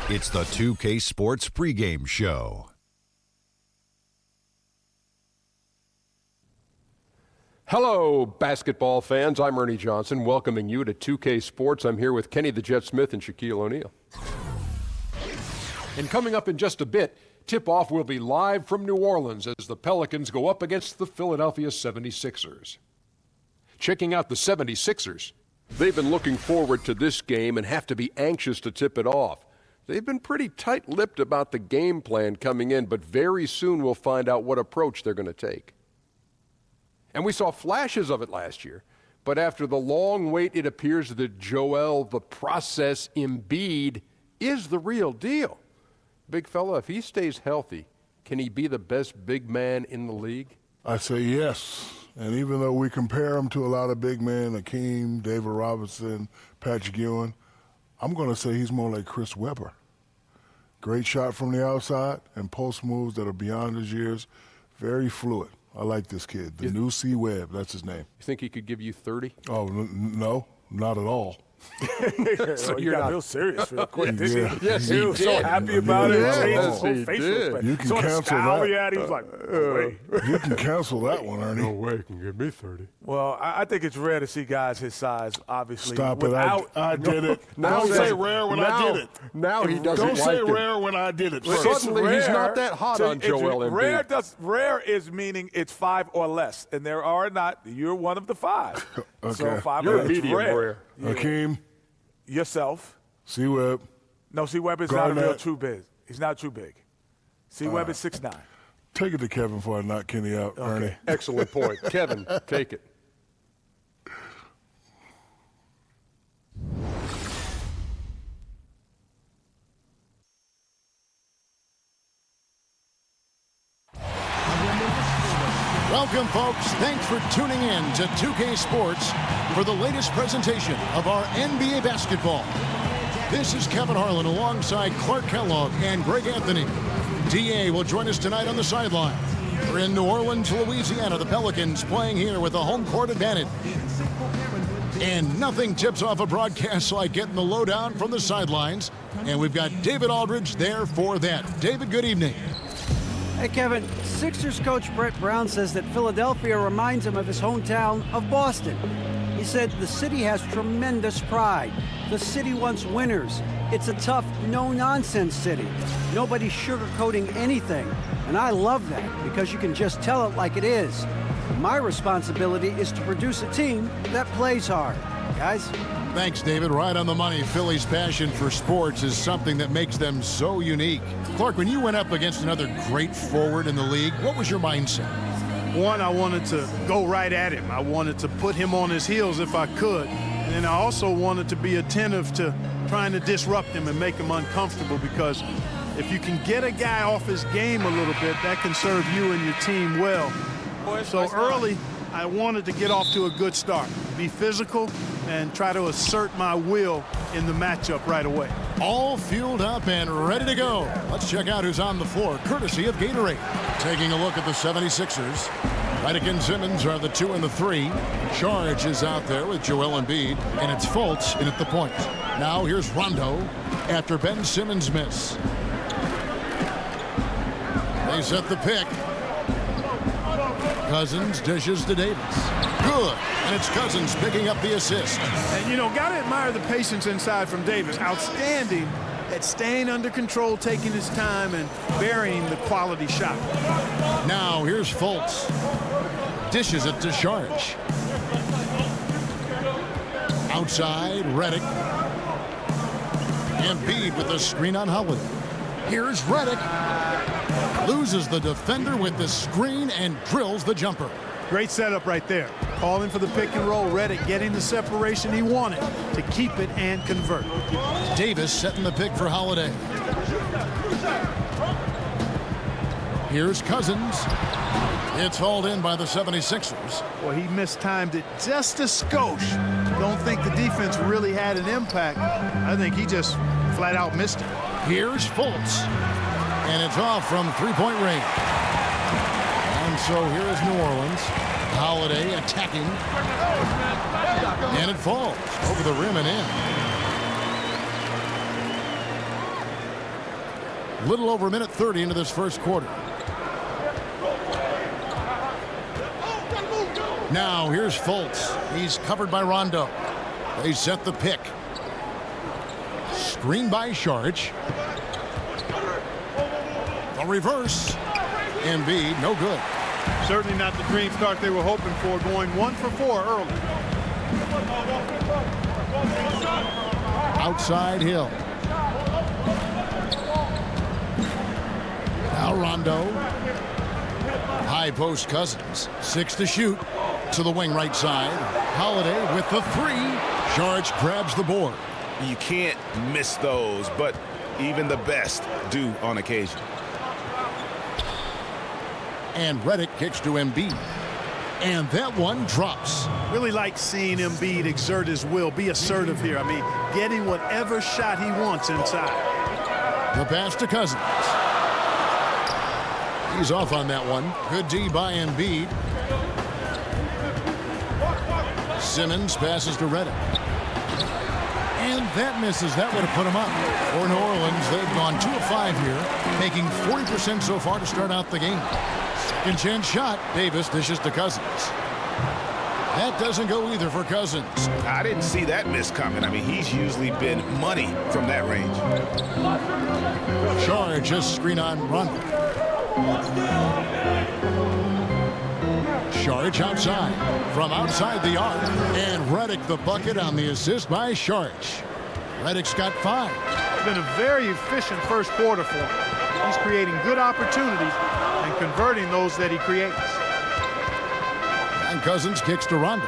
It's the 2K Sports pregame show. Hello, basketball fans. I'm Ernie Johnson, welcoming you to 2K Sports. I'm here with Kenny the Jet Smith and Shaquille O'Neal. And coming up in just a bit, tip-off will be live from New Orleans as the Pelicans go up against the Philadelphia 76ers. Checking out the 76ers, they've been looking forward to this game and have to be anxious to tip it off. They've been pretty tight-lipped about the game plan coming in, but very soon we'll find out what approach they're going to take. And we saw flashes of it last year, but after the long wait, it appears that Joel, the process Embiid, is the real deal. Big fella, if he stays healthy, can he be the best big man in the league? I say yes. And even though we compare him to a lot of big men, Hakeem, David Robinson, Patrick Ewing, I'm going to say he's more like Chris Webber. Great shot from the outside and post moves that are beyond his years. Very fluid. I like this kid. The new C. Webb, that's his name. You think he could give you 30? Oh, no, not at all. So you're got real serious real quick. Yes, he was did. so happy about it. Yes, Changed his whole he facial did. expression. You can Sort of cancel scowl that. he had. He was like, no way. You can cancel that one, Ernie. No way, can give me 30. Well, I think it's rare to see guys his size, obviously. Stop it. I did it. Now Don't he say doesn't- rare when now- I did it. Now he doesn't Don't like say it. rare when I did it Well, first. suddenly he's not that hot on Joel Embiid. Rare is meaning it's 5 or less, and there are not. You're one of the 5. Okay. So 5 You're or a less. medium rare. rare. Hakeem, Yourself. C. Webb. No, C. Webb is not a real Garnett. true big. He's not too big. C. Webb is 6'9". Take it to Kevin before I knock Kenny out, Ernie. Excellent point. Kevin, take it. Welcome, folks. Thanks for tuning in to 2K Sports for the latest presentation of our NBA basketball. This is Kevin Harlan alongside Clark Kellogg and Greg Anthony. DA will join us tonight on the sideline. We're in New Orleans, Louisiana. The Pelicans playing here with a home court advantage. And nothing tips off a broadcast like getting the lowdown from the sidelines. And we've got David Aldridge there for that. David, good evening. Hey, Kevin, Sixers coach Brett Brown says that Philadelphia reminds him of his hometown of Boston. He said the city has tremendous pride. The city wants winners. It's a tough, no-nonsense city. Nobody's sugarcoating anything. And I love that because you can just tell it like it is. My responsibility is to produce a team that plays hard. Guys? Thanks, David. Right on the money. Philly's passion for sports is something that makes them so unique. Clark, when you went up against another great forward in the league, what was your mindset? One, I wanted to go right at him. I wanted to put him on his heels if I could. And then I also wanted to be attentive to trying to disrupt him and make him uncomfortable, because if you can get a guy off his game a little bit, that can serve you and your team well. So early, I wanted to get off to a good start, be physical, and try to assert my will in the matchup right away. All fueled up and ready to go. Let's check out who's on the floor, courtesy of Gatorade. Taking a look at the 76ers. Redick and Simmons are the 2 and the 3. Charge is out there with Joel Embiid, and it's Fultz in at the point. Now here's Rondo after Ben Simmons' miss. They set the pick. Cousins dishes to Davis. Good. And it's Cousins picking up the assist. And, you know, got to admire the patience inside from Davis. Outstanding at staying under control, taking his time, and burying the quality shot. Now here's Fultz. Dishes it to Charge. Outside, Redick. Embiid with the screen on Holiday. Here's Redick. Loses the defender with the screen and drills the jumper. Great setup right there. Calling for the pick and roll. Redick getting the separation he wanted to keep it and convert. Davis setting the pick for Holiday. Here's Cousins. It's hauled in by the 76ers. Well, he mistimed it just a skosh. Don't think the defense really had an impact. I think he just flat out missed it. Here's Fultz. And it's off from three-point range. And so here is New Orleans. Holiday attacking. And it falls over the rim and in. Little over a minute 30 into this first quarter. Now here's Fultz. He's covered by Rondo. They set the pick. Screen by Saric. The reverse. Embiid, no good. Certainly not the dream start they were hoping for, going 1 for 4 early. Outside Hill. Now Rondo. High post Cousins. 6 to shoot. To the wing right side. Holiday with the 3. Saric grabs the board. You can't miss those, but even the best do on occasion. And Redick kicks to Embiid. And that one drops. Really like seeing Embiid exert his will, be assertive here. I mean, getting whatever shot he wants inside. The pass to Cousins. He's off on that one. Good D by Embiid. Simmons passes to Redick. And that misses. That would have put him up. For New Orleans, they've gone 2 of 5 here, making 40% so far to start out the game. Second chance shot. Davis dishes to Cousins. That doesn't go either for Cousins. I didn't see that miss coming. I mean, he's usually been money from that range. Saric just screen on Rondo. Saric outside. From outside the arc. And Redick the bucket on the assist by Saric. Redick's got 5. It's been a very efficient first quarter for him. He's creating good opportunities and converting those that he creates. And Cousins kicks to Rondo.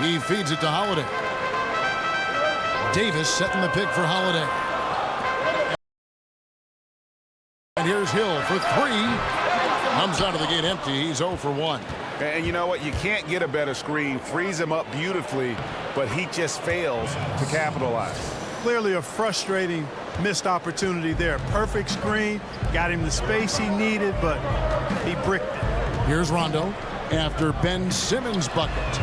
He feeds it to Holiday. Davis setting the pick for Holiday. And here's Hill for 3. Comes out of the gate empty. He's 0 for 1. And you know what? You can't get a better screen. Frees him up beautifully, but he just fails to capitalize. Clearly a frustrating missed opportunity there. Perfect screen, got him the space he needed, but he bricked it. Here's Rondo after Ben Simmons' bucket.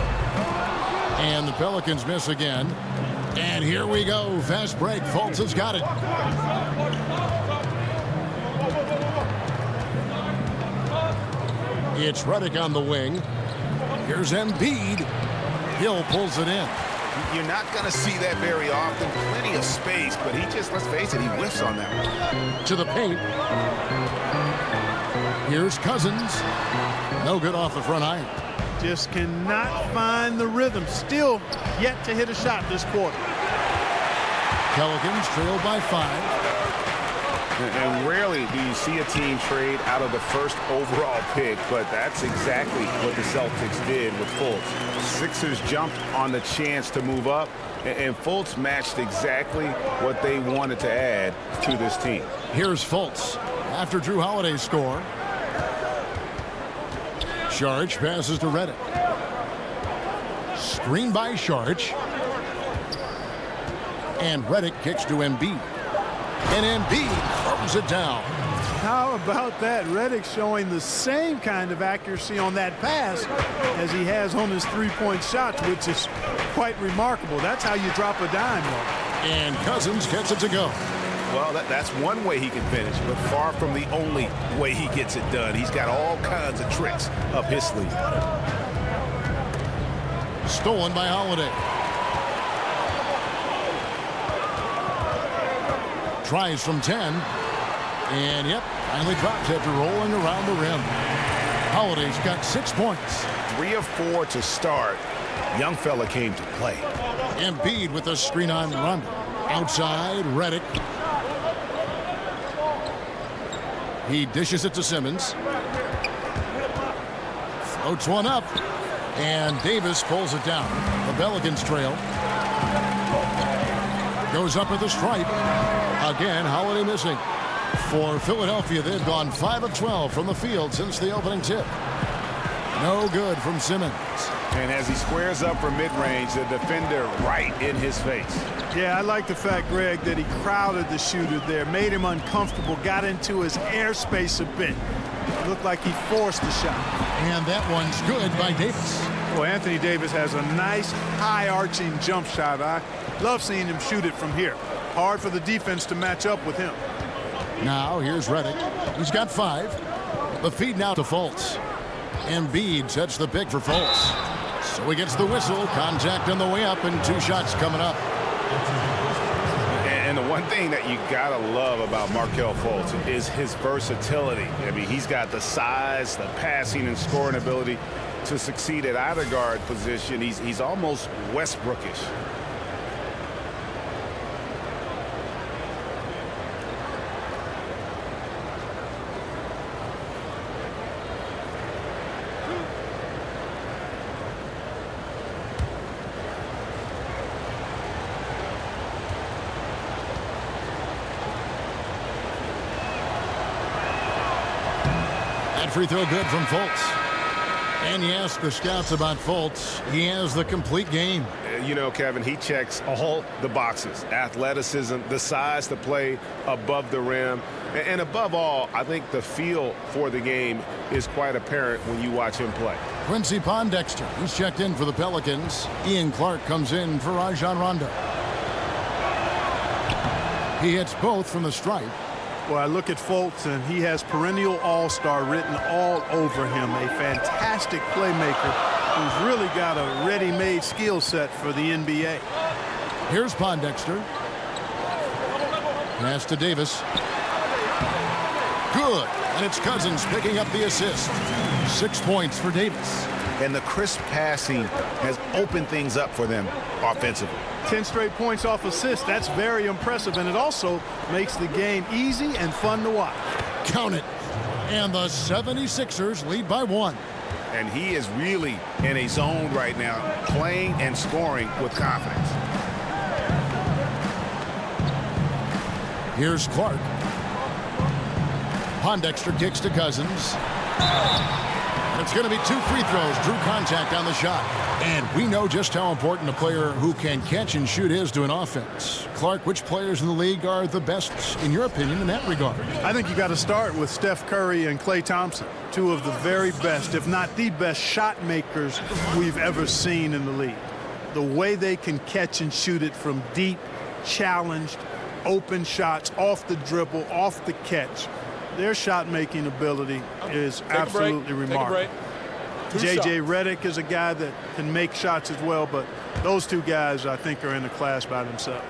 And the Pelicans miss again. And here we go. Fast break. Fultz has got it. It's Redick on the wing. Here's Embiid. Hill pulls it in. You're not going to see that very often. Plenty of space, but he just, let's face it, he whiffs on that one. To the paint. Here's Cousins. No good off the front iron. Just cannot find the rhythm. Still yet to hit a shot this quarter. Pelicans trailed by 5. And rarely do you see a team trade out of the first overall pick, but that's exactly what the Celtics did with Fultz. Sixers jumped on the chance to move up, and Fultz matched exactly what they wanted to add to this team. Here's Fultz after Drew Holiday's score. Saric passes to Redick. Screen by Saric. And Redick kicks to Embiid. And Embiid throws it down. How about that? Redick showing the same kind of accuracy on that pass as he has on his three-point shots, which is quite remarkable. That's how you drop a dime, though. And Cousins gets it to go. Well, that's one way he can finish, but far from the only way he gets it done. He's got all kinds of tricks up his sleeve. Stolen by Holiday. Tries from 10. And, yep, finally drops after rolling around the rim. Holiday's got 6 points. 3 of 4 to start. Young fella came to play. Embiid with a screen on Rondo. Outside, Redick. He dishes it to Simmons. Floats one up. And Davis pulls it down. The Pelicans trail. Goes up at the stripe. Again, Holiday missing. For Philadelphia, they've gone 5 of 12 from the field since the opening tip. No good from Simmons. And as he squares up for mid-range, the defender right in his face. Yeah, I like the fact, Greg, that he crowded the shooter there, made him uncomfortable, got into his airspace a bit. It looked like he forced the shot. And that one's good by Davis. Well, Anthony Davis has a nice high-arching jump shot. I love seeing him shoot it from here. Hard for the defense to match up with him. Now here's Redick. He's got 5. The feed now to Fultz. Embiid sets the pick for Fultz. So he gets the whistle. Contact on the way up and 2 shots coming up. And the one thing that you gotta love about Markelle Fultz is his versatility. I mean, he's got the size, the passing and scoring ability to succeed at either guard position. He's almost Westbrookish. Free throw good from Fultz. And you ask the scouts about Fultz, he has the complete game. You know, Kevin, he checks all the boxes. Athleticism, the size to play above the rim. And above all, I think the feel for the game is quite apparent when you watch him play. Quincy Pondexter, he's checked in for the Pelicans. Ian Clark comes in for Rajon Rondo. He hits both from the stripe. Well, I look at Fultz, and he has perennial all-star written all over him. A fantastic playmaker who's really got a ready-made skill set for the NBA. Here's Pondexter. Pass to Davis. Good. And it's Cousins picking up the assist. 6 points for Davis. And the crisp passing has opened things up for them offensively. 10 straight points off assists. That's very impressive, and it also makes the game easy and fun to watch. Count it. And the 76ers lead by 1. And he is really in a zone right now, playing and scoring with confidence. Here's Clark. Pondexter kicks to Cousins. It's going to be 2 free throws. Drew contact on the shot. And we know just how important a player who can catch and shoot is to an offense. Clark, which players in the league are the best, in your opinion, in that regard? I think you got to start with Steph Curry and Klay Thompson, 2 of the very best, if not the best, shot makers we've ever seen in the league. The way they can catch and shoot it from deep, challenged, open shots, off the dribble, off the catch. Their shot-making ability is absolutely remarkable. J.J. Redick is a guy that can make shots as well, but those 2 guys, I think, are in a class by themselves.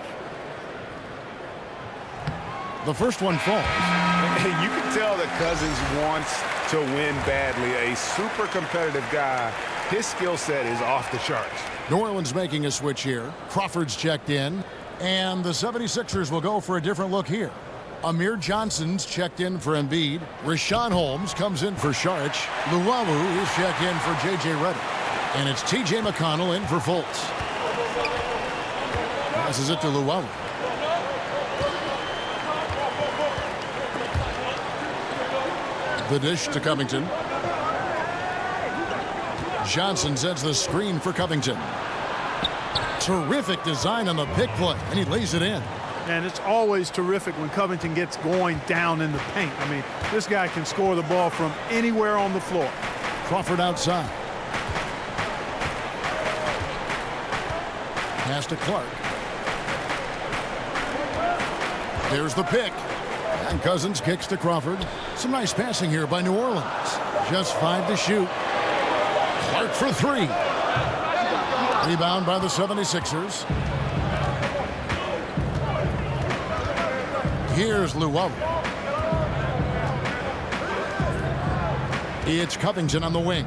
The first one falls. You can tell that Cousins wants to win badly. A super competitive guy. His skill set is off the charts. New Orleans making a switch here. Crawford's checked in. And the 76ers will go for a different look here. Amir Johnson's checked in for Embiid. Rashawn Holmes comes in for Saric. Luwawu is checked in for J.J. Redick. And it's T.J. McConnell in for Fultz. Passes it to Luwawu. The dish to Covington. Johnson sets the screen for Covington. Terrific design on the pick play, and he lays it in. And it's always terrific when Covington gets going down in the paint. I mean, this guy can score the ball from anywhere on the floor. Crawford outside. Pass to Clark. There's the pick. And Cousins kicks to Crawford. Some nice passing here by New Orleans. Just 5 to shoot. Clark for 3. Rebound by the 76ers. Here's Luwawu. It's Covington on the wing.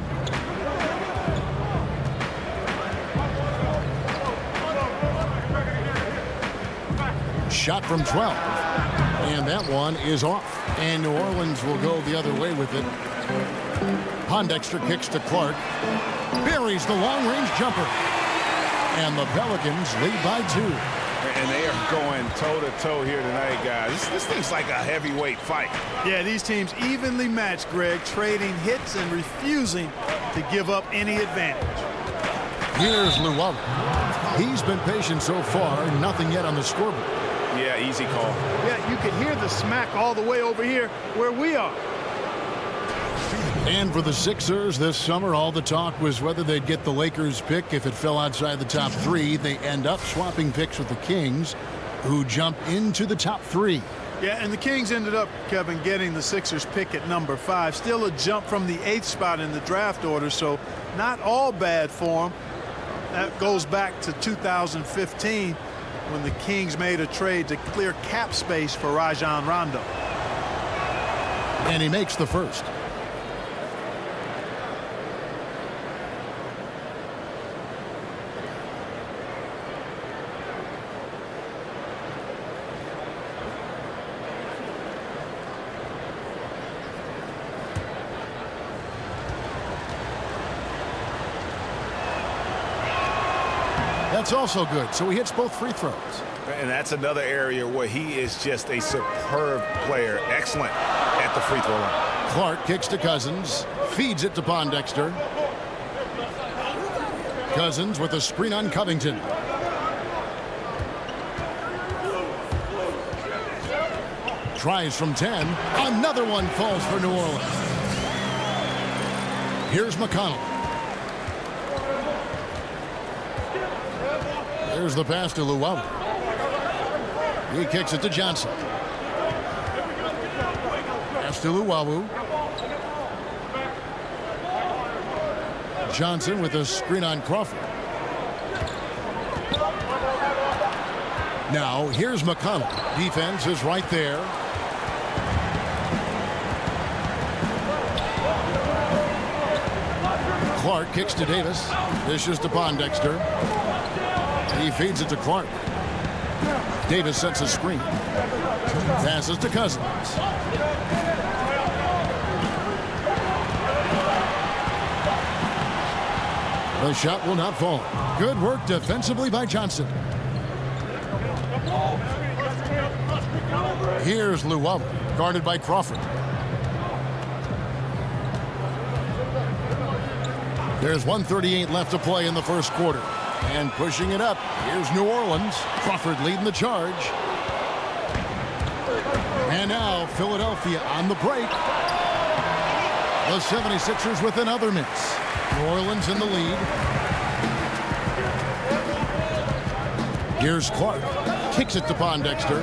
Shot from 12. And that one is off. And New Orleans will go the other way with it. Pondexter kicks to Clark. Buries the long-range jumper. And the Pelicans lead by 2. And they are going toe-to-toe here tonight, guys. This thing's like a heavyweight fight. Yeah, these teams evenly matched, Greg, trading hits and refusing to give up any advantage. Here's Luwawu. He's been patient so far, nothing yet on the scoreboard. Yeah, easy call. Yeah, you can hear the smack all the way over here where we are. And for the Sixers this summer, all the talk was whether they'd get the Lakers pick if it fell outside the top 3. They end up swapping picks with the Kings. who jump into the top 3. Yeah, and the Kings ended up, Kevin, getting the Sixers pick at number 5. Still a jump from the 8th spot in the draft order, so not all bad for them. That goes back to 2015 when the Kings made a trade to clear cap space for Rajon Rondo. And he makes the first. That's also good, so he hits both free throws. And that's another area where he is just a superb player. Excellent at the free throw line. Clark kicks to Cousins, feeds it to Pondexter. Cousins with a screen on Covington. Tries from 10. Another one falls for New Orleans. Here's McConnell. There's the pass to Luwawu. He kicks it to Johnson. Pass to Luwawu. Johnson with a screen on Crawford. Now here's McConnell. Defense is right there. Clark kicks to Davis. Dishes to Pondexter. He feeds it to Clark. Davis sets a screen. Passes to Cousins. The shot will not fall. Good work defensively by Johnson. Here's Luwawu, guarded by Crawford. There's 1:38 left to play in the first quarter. And pushing it up, here's New Orleans. Crawford leading the charge. And now Philadelphia on the break. The 76ers with another miss. New Orleans in the lead. Here's Clark. Kicks it to Pondexter.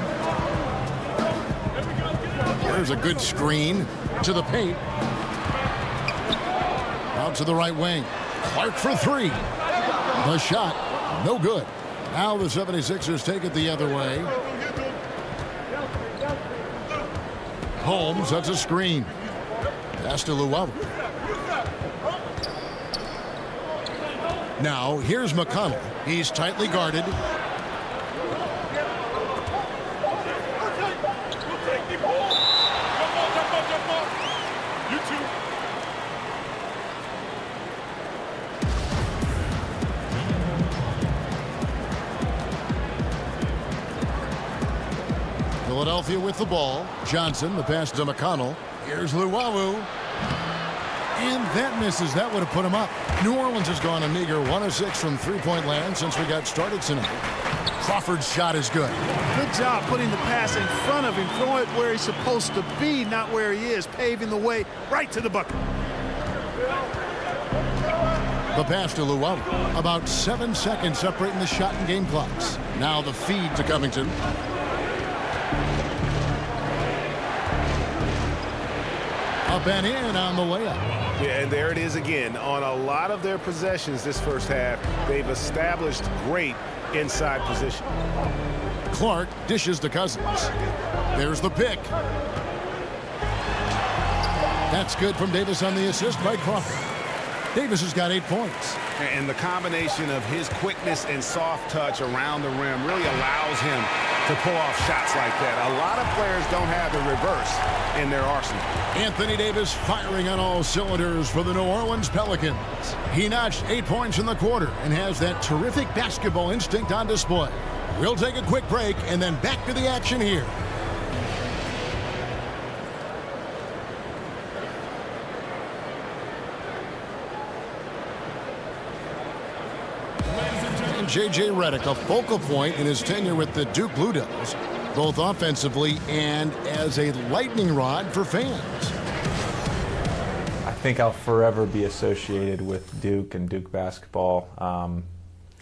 There's a good screen to the paint. Out to the right wing. Clark for 3. The shot, no good. Now the 76ers take it the other way. Holmes sets a screen. Pass to Luwawu. Now here's McConnell. He's tightly guarded. Philadelphia with the ball. Johnson, the pass to McConnell. Here's Luwawu. And that misses. That would have put him up. New Orleans has gone a meager 1 of 6 from three-point land since we got started tonight. Crawford's shot is good. Good job putting the pass in front of him, throwing it where he's supposed to be, not where he is, paving the way right to the bucket. The pass to Luwawu. About 7 seconds separating the shot and game clocks. Now the feed to Covington. Up and in on the layup. Yeah, and there it is again. On a lot of their possessions this first half, they've established great inside position. Clark dishes to Cousins. There's the pick. That's good from Davis on the assist by Crawford. Davis has got 8 points. And the combination of his quickness and soft touch around the rim really allows him to pull off shots like that. A lot of players don't have the reverse in their arsenal. Anthony Davis firing on all cylinders for the New Orleans Pelicans. He notched 8 points in the quarter and has that terrific basketball instinct on display. We'll take a quick break and then back to the action here. J.J. Redick, a focal point in his tenure with the Duke Blue Devils, both offensively and as a lightning rod for fans. I think I'll forever be associated with Duke and Duke basketball.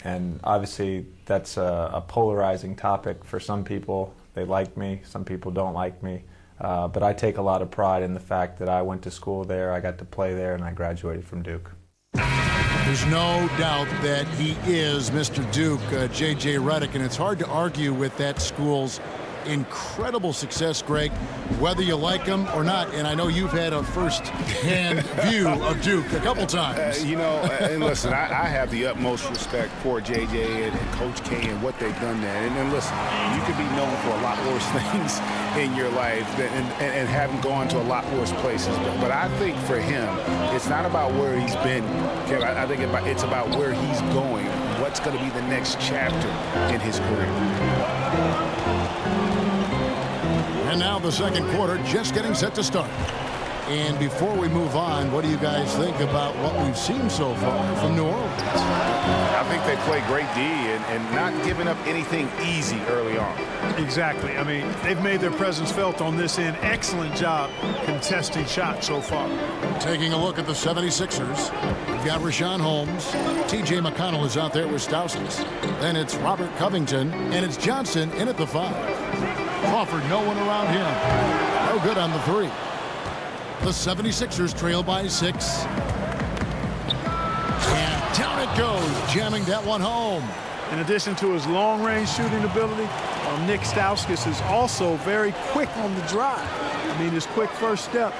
And obviously that's a polarizing topic for some people. They like me, some people don't like me. But I take a lot of pride in the fact that I went to school there, I got to play there, and I graduated from Duke. There's no doubt that he is Mr. Duke, J.J. Redick, and it's hard to argue with that school's incredible success, Greg, whether you like him or not. And I know you've had a first-hand view of Duke a couple times. And listen, I have the utmost respect for J.J. and Coach K and what they've done there. And listen, you could be known for a lot worse things in your life and having gone to a lot worse places. But I think for him, it's not about where he's been, Kevin. I think it's about where he's going, what's going to be the next chapter in his career. And now the second quarter just getting set to start. And before we move on, what do you guys think about what we've seen so far from New Orleans? I think they play great D and not giving up anything easy early on. Exactly. I mean, they've made their presence felt on this end. Excellent job contesting shots so far. Taking a look at the 76ers, we've got Rashawn Holmes. T.J. McConnell is out there with Stauskas. Then it's Robert Covington, and it's Johnson in at the 5. Crawford, no one around him. No good on the 3. The 76ers trail by 6. And down it goes, jamming that one home. In addition to his long-range shooting ability, Nick Stauskas is also very quick on the drive. I mean, his quick first step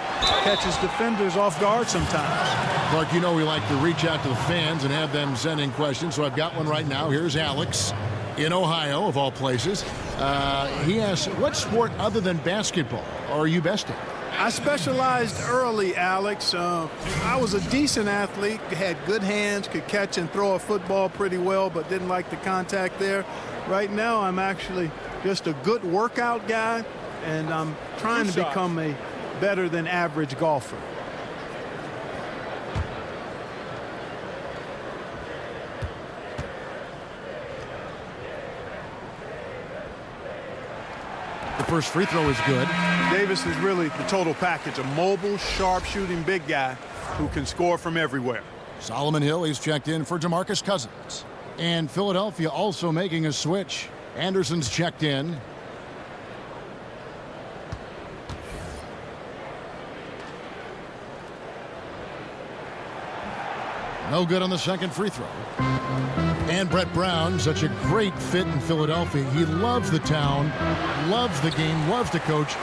catches defenders off guard sometimes. Clark, you know we like to reach out to the fans and have them send in questions, so I've got one right now. Here's Alex in Ohio, of all places. He asks, what sport other than basketball are you best at? I specialized early, Alex. I was a decent athlete, had good hands, could catch and throw a football pretty well, but didn't like the contact there. Right now, I'm actually just a good workout guy, and I'm trying to become a better than average golfer. The first free throw is good. Davis is really the total package, a mobile, sharp-shooting big guy who can score from everywhere. Solomon Hill, he's checked in for DeMarcus Cousins. And Philadelphia also making a switch. Anderson's checked in. No good on the second free throw. And Brett Brown, such a great fit in Philadelphia. He loves the town, loves the game, loves to coach.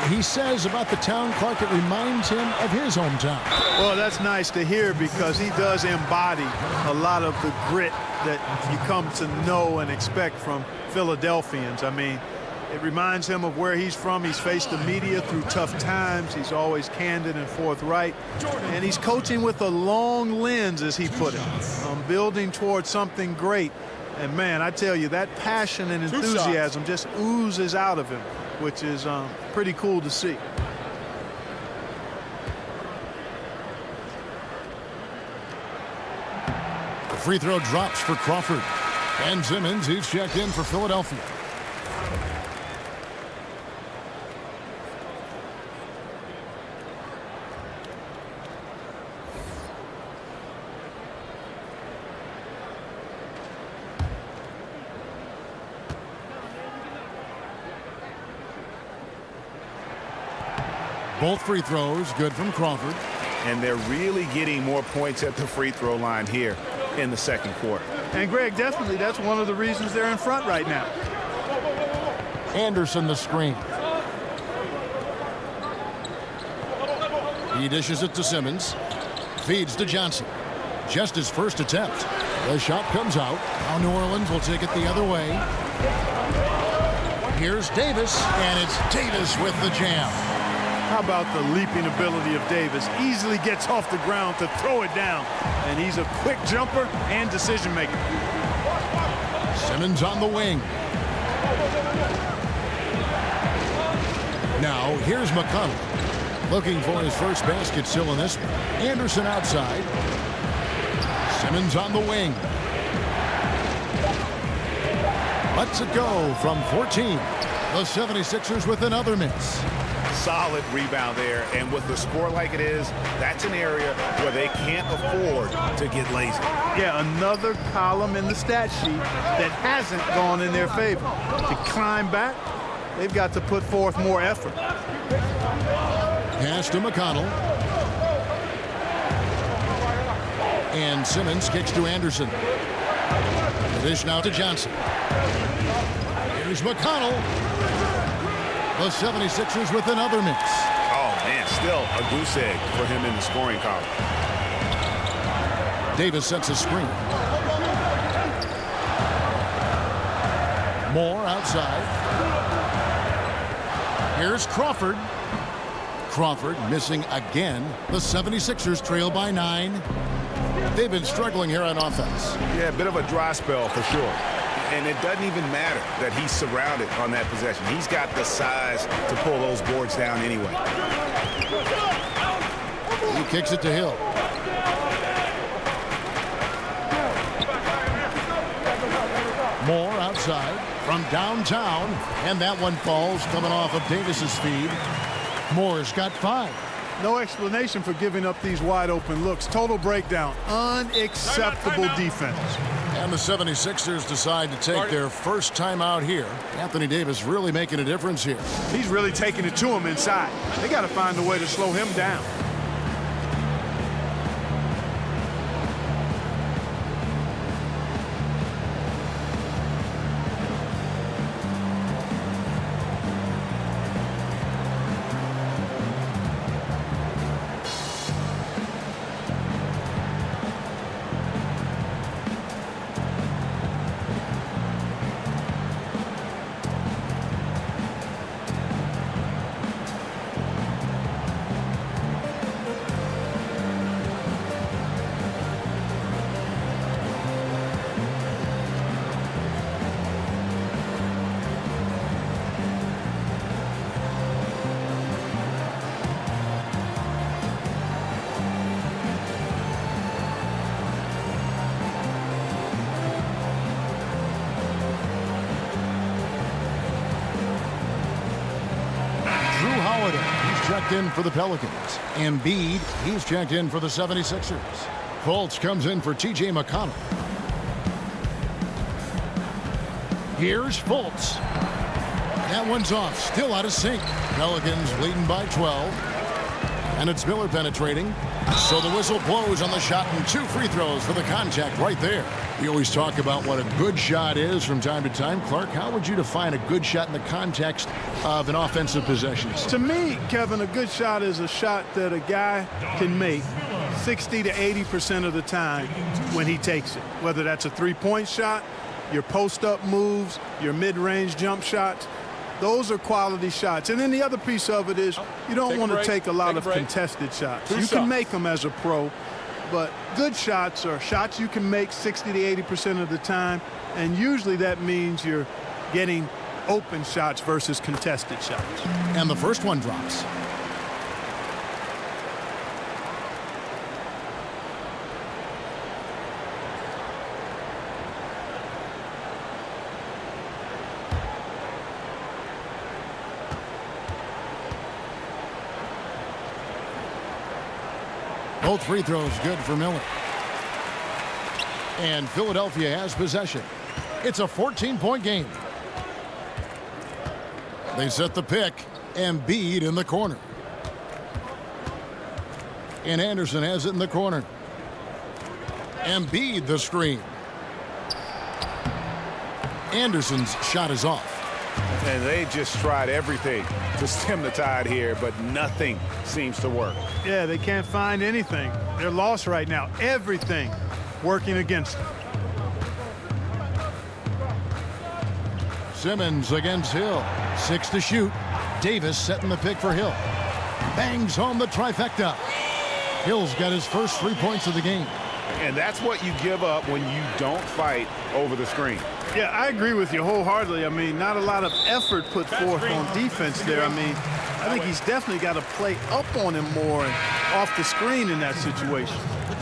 He says about the town, Clark, it reminds him of his hometown. Well, that's nice to hear because he does embody a lot of the grit that you come to know and expect from Philadelphians. I mean, it reminds him of where he's from. He's faced the media through tough times. He's always candid and forthright. And he's coaching with a long lens, as he put it, building towards something great. And, man, I tell you, that passion and enthusiasm just oozes out of him, which is pretty cool to see. The free throw drops for Crawford. And Simmons, he's checked in for Philadelphia. Both free throws good from Crawford. And they're really getting more points at the free throw line here in the second quarter. And, Greg, definitely that's one of the reasons they're in front right now. Anderson the screen. He dishes it to Simmons. Feeds to Johnson. Just his first attempt. The shot comes out. Now New Orleans will take it the other way. Here's Davis, and it's Davis with the jam. How about the leaping ability of Davis? Easily gets off the ground to throw it down. And he's a quick jumper and decision maker. Simmons on the wing. Now here's McConnell. Looking for his first basket still in this one. Anderson outside. Simmons on the wing. Lets it go from 14. The 76ers with another miss. Solid rebound there, and with the score like it is, that's an area where they can't afford to get lazy. Yeah, another column in the stat sheet that hasn't gone in their favor. To climb back, they've got to put forth more effort. Pass to McConnell. And Simmons kicks to Anderson. Dish now to Johnson. Here's McConnell. The 76ers with another miss. Oh, man, still a goose egg for him in the scoring column. Davis sets a screen. Moore outside. Here's Crawford. Crawford missing again. The 76ers trail by 9. They've been struggling here on offense. Yeah, a bit of a dry spell for sure. And it doesn't even matter that he's surrounded on that possession. He's got the size to pull those boards down anyway. He kicks it to Hill. Moore outside from downtown, and that one falls coming off of Davis's feed. Moore's got 5. No explanation for giving up these wide open looks. Total breakdown. Unacceptable defense. And the 76ers decide to take their first time out here. Anthony Davis really making a difference here. He's really taking it to him inside. They got to find a way to slow him down. He's checked in for the Pelicans. Embiid, he's checked in for the 76ers. Fultz comes in for T.J. McConnell. Here's Fultz. That one's off, still out of sync. Pelicans leading by 12. And it's Miller penetrating. So the whistle blows on the shot and 2 free throws for the contact right there. We always talk about what a good shot is from time to time. Clark, how would you define a good shot in the context of an offensive possession? To me, Kevin, a good shot is a shot that a guy can make 60 to 80% of the time when he takes it. Whether that's a three-point shot, your post-up moves, your mid-range jump shots. Those are quality shots. And then the other piece of it is you don't want to take a lot of contested shots. You can make them as a pro, but good shots are shots you can make 60 to 80% of the time, and usually that means you're getting open shots versus contested shots. And the first one drops. Both free throws good for Miller. And Philadelphia has possession. It's a 14-point game. They set the pick. Embiid in the corner. And Anderson has it in the corner. Embiid the screen. Anderson's shot is off. And they just tried everything to stem the tide here, but nothing seems to work. Yeah, they can't find anything. They're lost right now. Everything working against them. Simmons against Hill. 6 to shoot. Davis setting the pick for Hill. Bangs home the trifecta. Hill's got his first 3 points of the game. And that's what you give up when you don't fight over the screen. Yeah, I agree with you wholeheartedly. I mean, not a lot of effort put forth on defense there. I mean, I think he's definitely got to play up on him more and off the screen in that situation.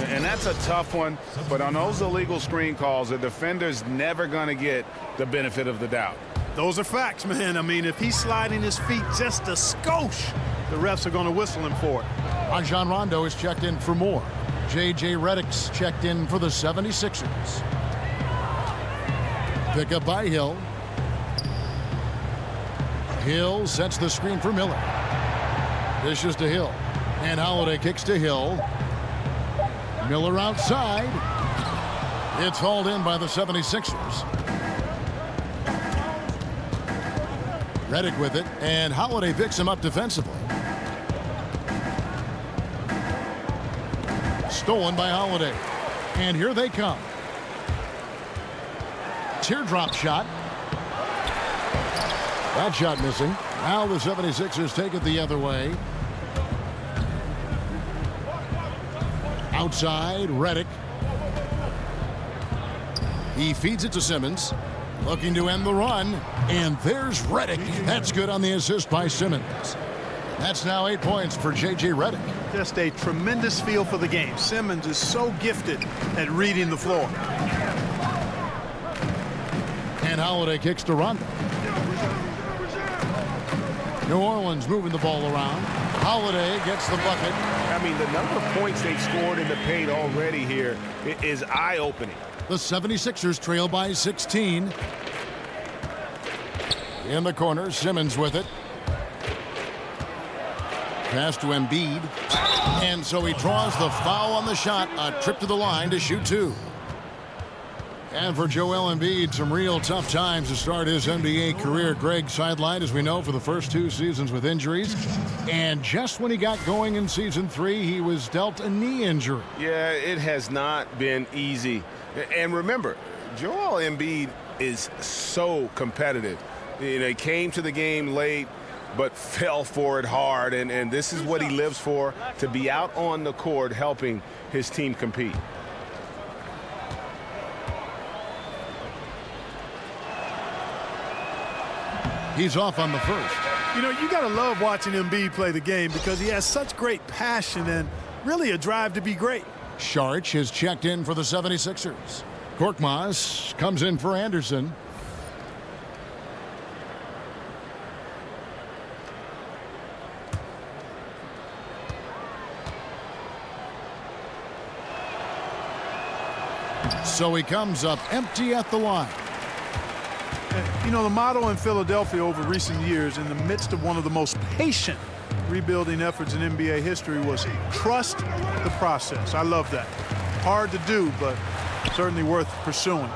And that's a tough one, but on those illegal screen calls, the defender's never going to get the benefit of the doubt. Those are facts, man. I mean, if he's sliding his feet just a skosh, the refs are going to whistle him for it. Rajon Rondo is checked in for more. J.J. Redick's checked in for the 76ers. Pick up by Hill. Hill sets the screen for Miller. Dishes to Hill. And Holiday kicks to Hill. Miller outside. It's hauled in by the 76ers. Redick with it, and Holiday picks him up defensively. Stolen by Holiday. And here they come. Teardrop shot. That shot missing. Now the 76ers take it the other way. Outside, Redick. He feeds it to Simmons. Looking to end the run. And there's Redick. That's good on the assist by Simmons. That's now 8 points for J.J. Redick. Just a tremendous feel for the game. Simmons is so gifted at reading the floor. And Holiday kicks to Rondo. New Orleans moving the ball around. Holiday gets the bucket. I mean, the number of points they've scored in the paint already here is eye-opening. The 76ers trail by 16. In the corner, Simmons with it. Pass to Embiid. And so he draws the foul on the shot. A trip to the line to shoot two. And for Joel Embiid, some real tough times to start his NBA career. Greg sidelined, as we know, for the first 2 seasons with injuries. And just when he got going in season 3, he was dealt a knee injury. Yeah, it has not been easy. And remember, Joel Embiid is so competitive. You know, he came to the game late, but fell for it hard. And this is what he lives for, to be out on the court helping his team compete. He's off on the first. You know, you got to love watching Embiid play the game because he has such great passion and really a drive to be great. Sharch is checked in for the 76ers. Korkmaz comes in for Anderson. So he comes up empty at the line. You know, the motto in Philadelphia over recent years, in the midst of one of the most patient rebuilding efforts in NBA history, was trust the process. I love that. Hard to do, but certainly worth pursuing.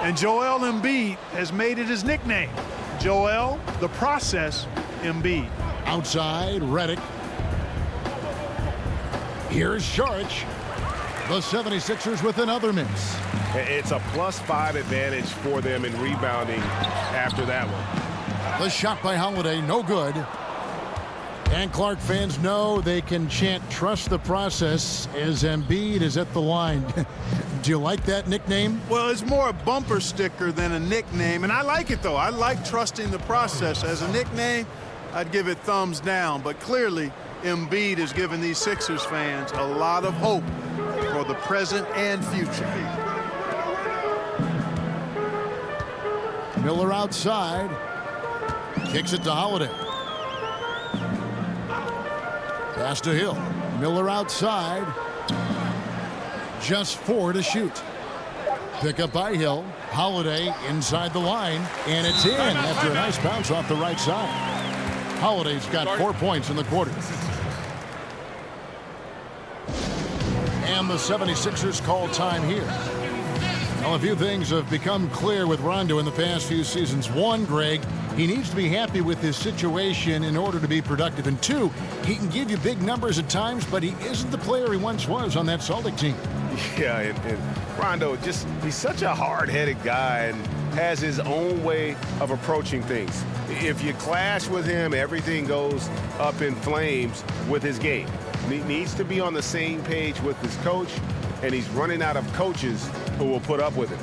And Joel Embiid has made it his nickname. Joel, the process, Embiid. Outside, Redick. Here's Sharch. The 76ers with another miss. It's a +5 advantage for them in rebounding after that one. The shot by Holiday, no good. And Clark fans know they can chant trust the process as Embiid is at the line. Do you like that nickname? Well, it's more a bumper sticker than a nickname, and I like it, though. I like trusting the process. As a nickname, I'd give it thumbs down, but clearly Embiid has given these Sixers fans a lot of hope for the present and future. Miller outside. Kicks it to Holiday. Pass to Hill. Miller outside. Just 4 to shoot. Pick up by Hill. Holiday inside the line. And it's in after a nice bounce off the right side. Holiday's got 4 points in the quarter. And the 76ers call time here. Well, a few things have become clear with Rondo in the past few seasons. 1, Greg, he needs to be happy with his situation in order to be productive. And 2, he can give you big numbers at times, but he isn't the player he once was on that Celtic team. Yeah, and Rondo, he's such a hard-headed guy and has his own way of approaching things. If you clash with him, everything goes up in flames with his game. He needs to be on the same page with his coach, and he's running out of coaches who will put up with it.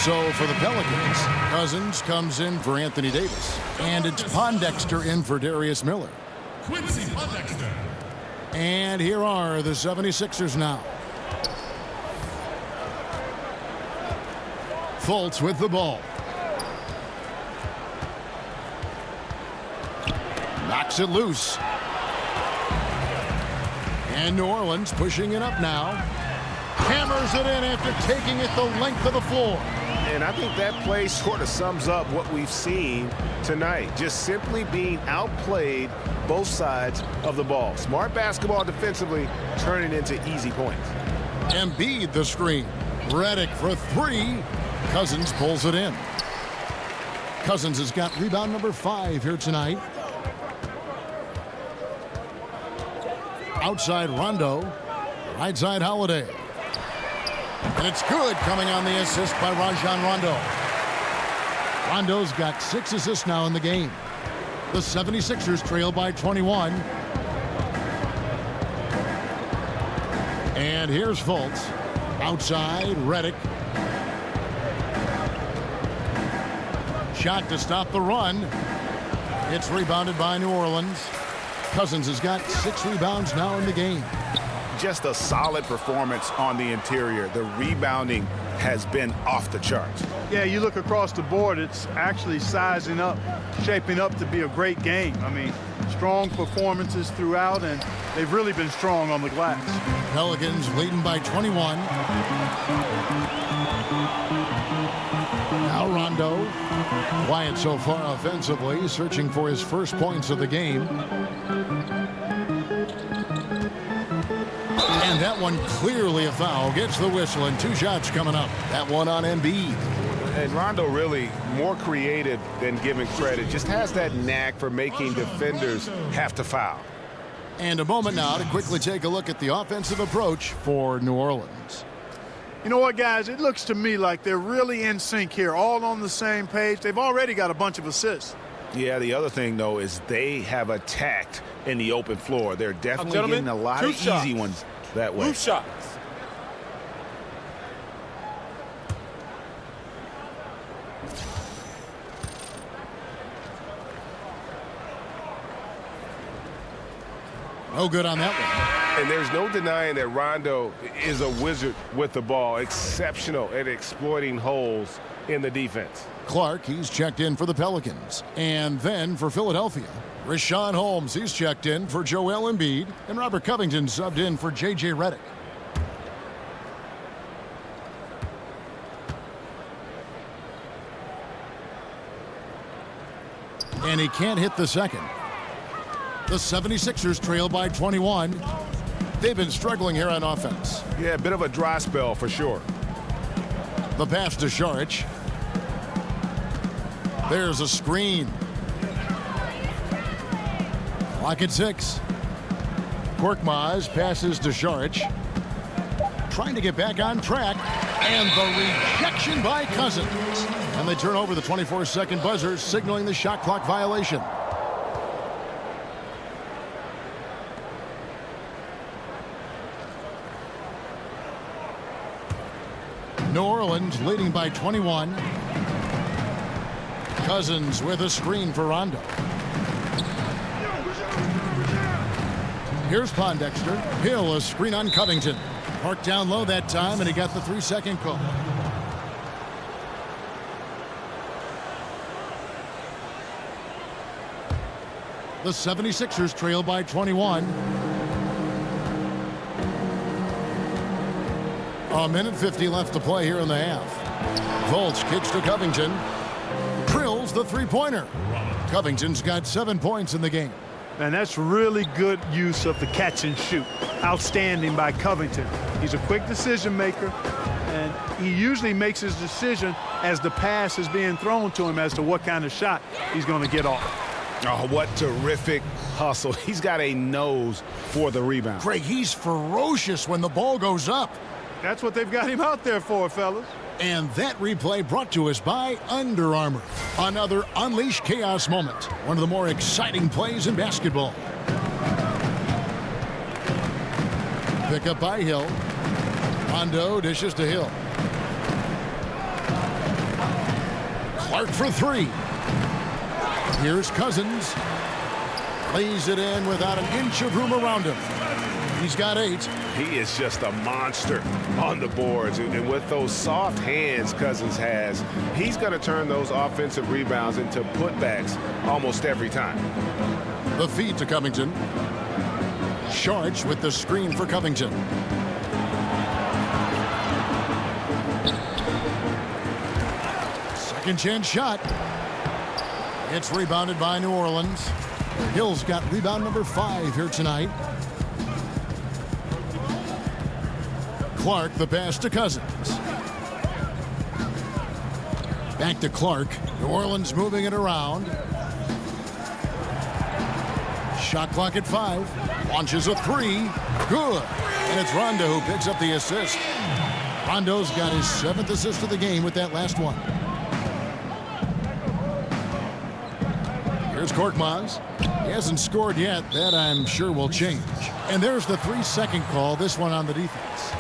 So for the Pelicans, Cousins comes in for Anthony Davis. And it's Pondexter in for Darius Miller. Quincy Pondexter. And here are the 76ers now. Fultz with the ball. Knocks it loose. And New Orleans pushing it up now. Hammers it in after taking it the length of the floor. And I think that play sort of sums up what we've seen tonight. Just simply being outplayed both sides of the ball. Smart basketball defensively, turning into easy points. Embiid the screen. Redick for three. Cousins pulls it in. Cousins has got rebound number 5 here tonight. Outside Rondo. Right side Holiday. And it's good, coming on the assist by Rajon Rondo. Rondo's got 6 assists now in the game. The 76ers trail by 21. And here's Fultz. Outside, Redick. Shot to stop the run. It's rebounded by New Orleans. Cousins has got 6 rebounds now in the game. Just a solid performance on the interior. The rebounding has been off the charts. Yeah, you look across the board, it's actually sizing up, shaping up to be a great game. I mean, strong performances throughout, and they've really been strong on the glass. Pelicans leading by 21. Now Rondo, quiet so far offensively, searching for his first points of the game. And that one clearly a foul. Gets the whistle, and 2 shots coming up. That one on Embiid. And Rondo really more creative than given credit. Just has that knack for making defenders have to foul. And a moment now to quickly take a look at the offensive approach for New Orleans. You know what, guys? It looks to me like they're really in sync here, all on the same page. They've already got a bunch of assists. Yeah, the other thing, though, is they have attacked in the open floor. They're definitely getting a lot of easy ones that way. 2 shots. No good on that one. And there's no denying that Rondo is a wizard with the ball. Exceptional at exploiting holes in the defense. Clark, he's checked in for the Pelicans. And then for Philadelphia, Richaun Holmes, he's checked in for Joel Embiid. And Robert Covington subbed in for J.J. Redick. And he can't hit the second. The 76ers trail by 21. They've been struggling here on offense. Yeah, a bit of a dry spell for sure. The pass to Šarić. There's a screen. Clock at 6. Korkmaz passes to Šarić. Trying to get back on track. And the rejection by Cousins. And they turn over the 24-second buzzer, signaling the shot clock violation. New Orleans leading by 21. Cousins with a screen for Rondo. Here's Pondexter. Hill, a screen on Covington. Parked down low that time, and he got the 3-second call. The 76ers trail by 21. A minute 50 left to play here in the half. Fultz kicks to Covington. Drills the three-pointer. Covington's got 7 points in the game. And that's really good use of the catch and shoot. Outstanding by Covington. He's a quick decision maker, and he usually makes his decision as the pass is being thrown to him as to what kind of shot he's going to get off. Oh, what terrific hustle. He's got a nose for the rebound. Craig, he's ferocious when the ball goes up. That's what they've got him out there for, fellas. And that replay brought to us by Under Armour. Another Unleash Chaos moment. One of the more exciting plays in basketball. Pick up by Hill. Rondo dishes to Hill. Clark for three. Here's Cousins. Lays it in without an inch of room around him. He's got 8. He is just a monster on the boards. And with those soft hands Cousins has, he's going to turn those offensive rebounds into putbacks almost every time. The feed to Covington. Sharch with the screen for Covington. Second chance shot. It's rebounded by New Orleans. Hill's got rebound number 5 here tonight. Clark, the pass to Cousins. Back to Clark. New Orleans moving it around. Shot clock at 5. Launches a 3. Good. And it's Rondo who picks up the assist. Rondo's got his 7th assist of the game with that last one. Here's Korkmaz. He hasn't scored yet. That I'm sure will change. And there's the 3-second call, this one on the defense.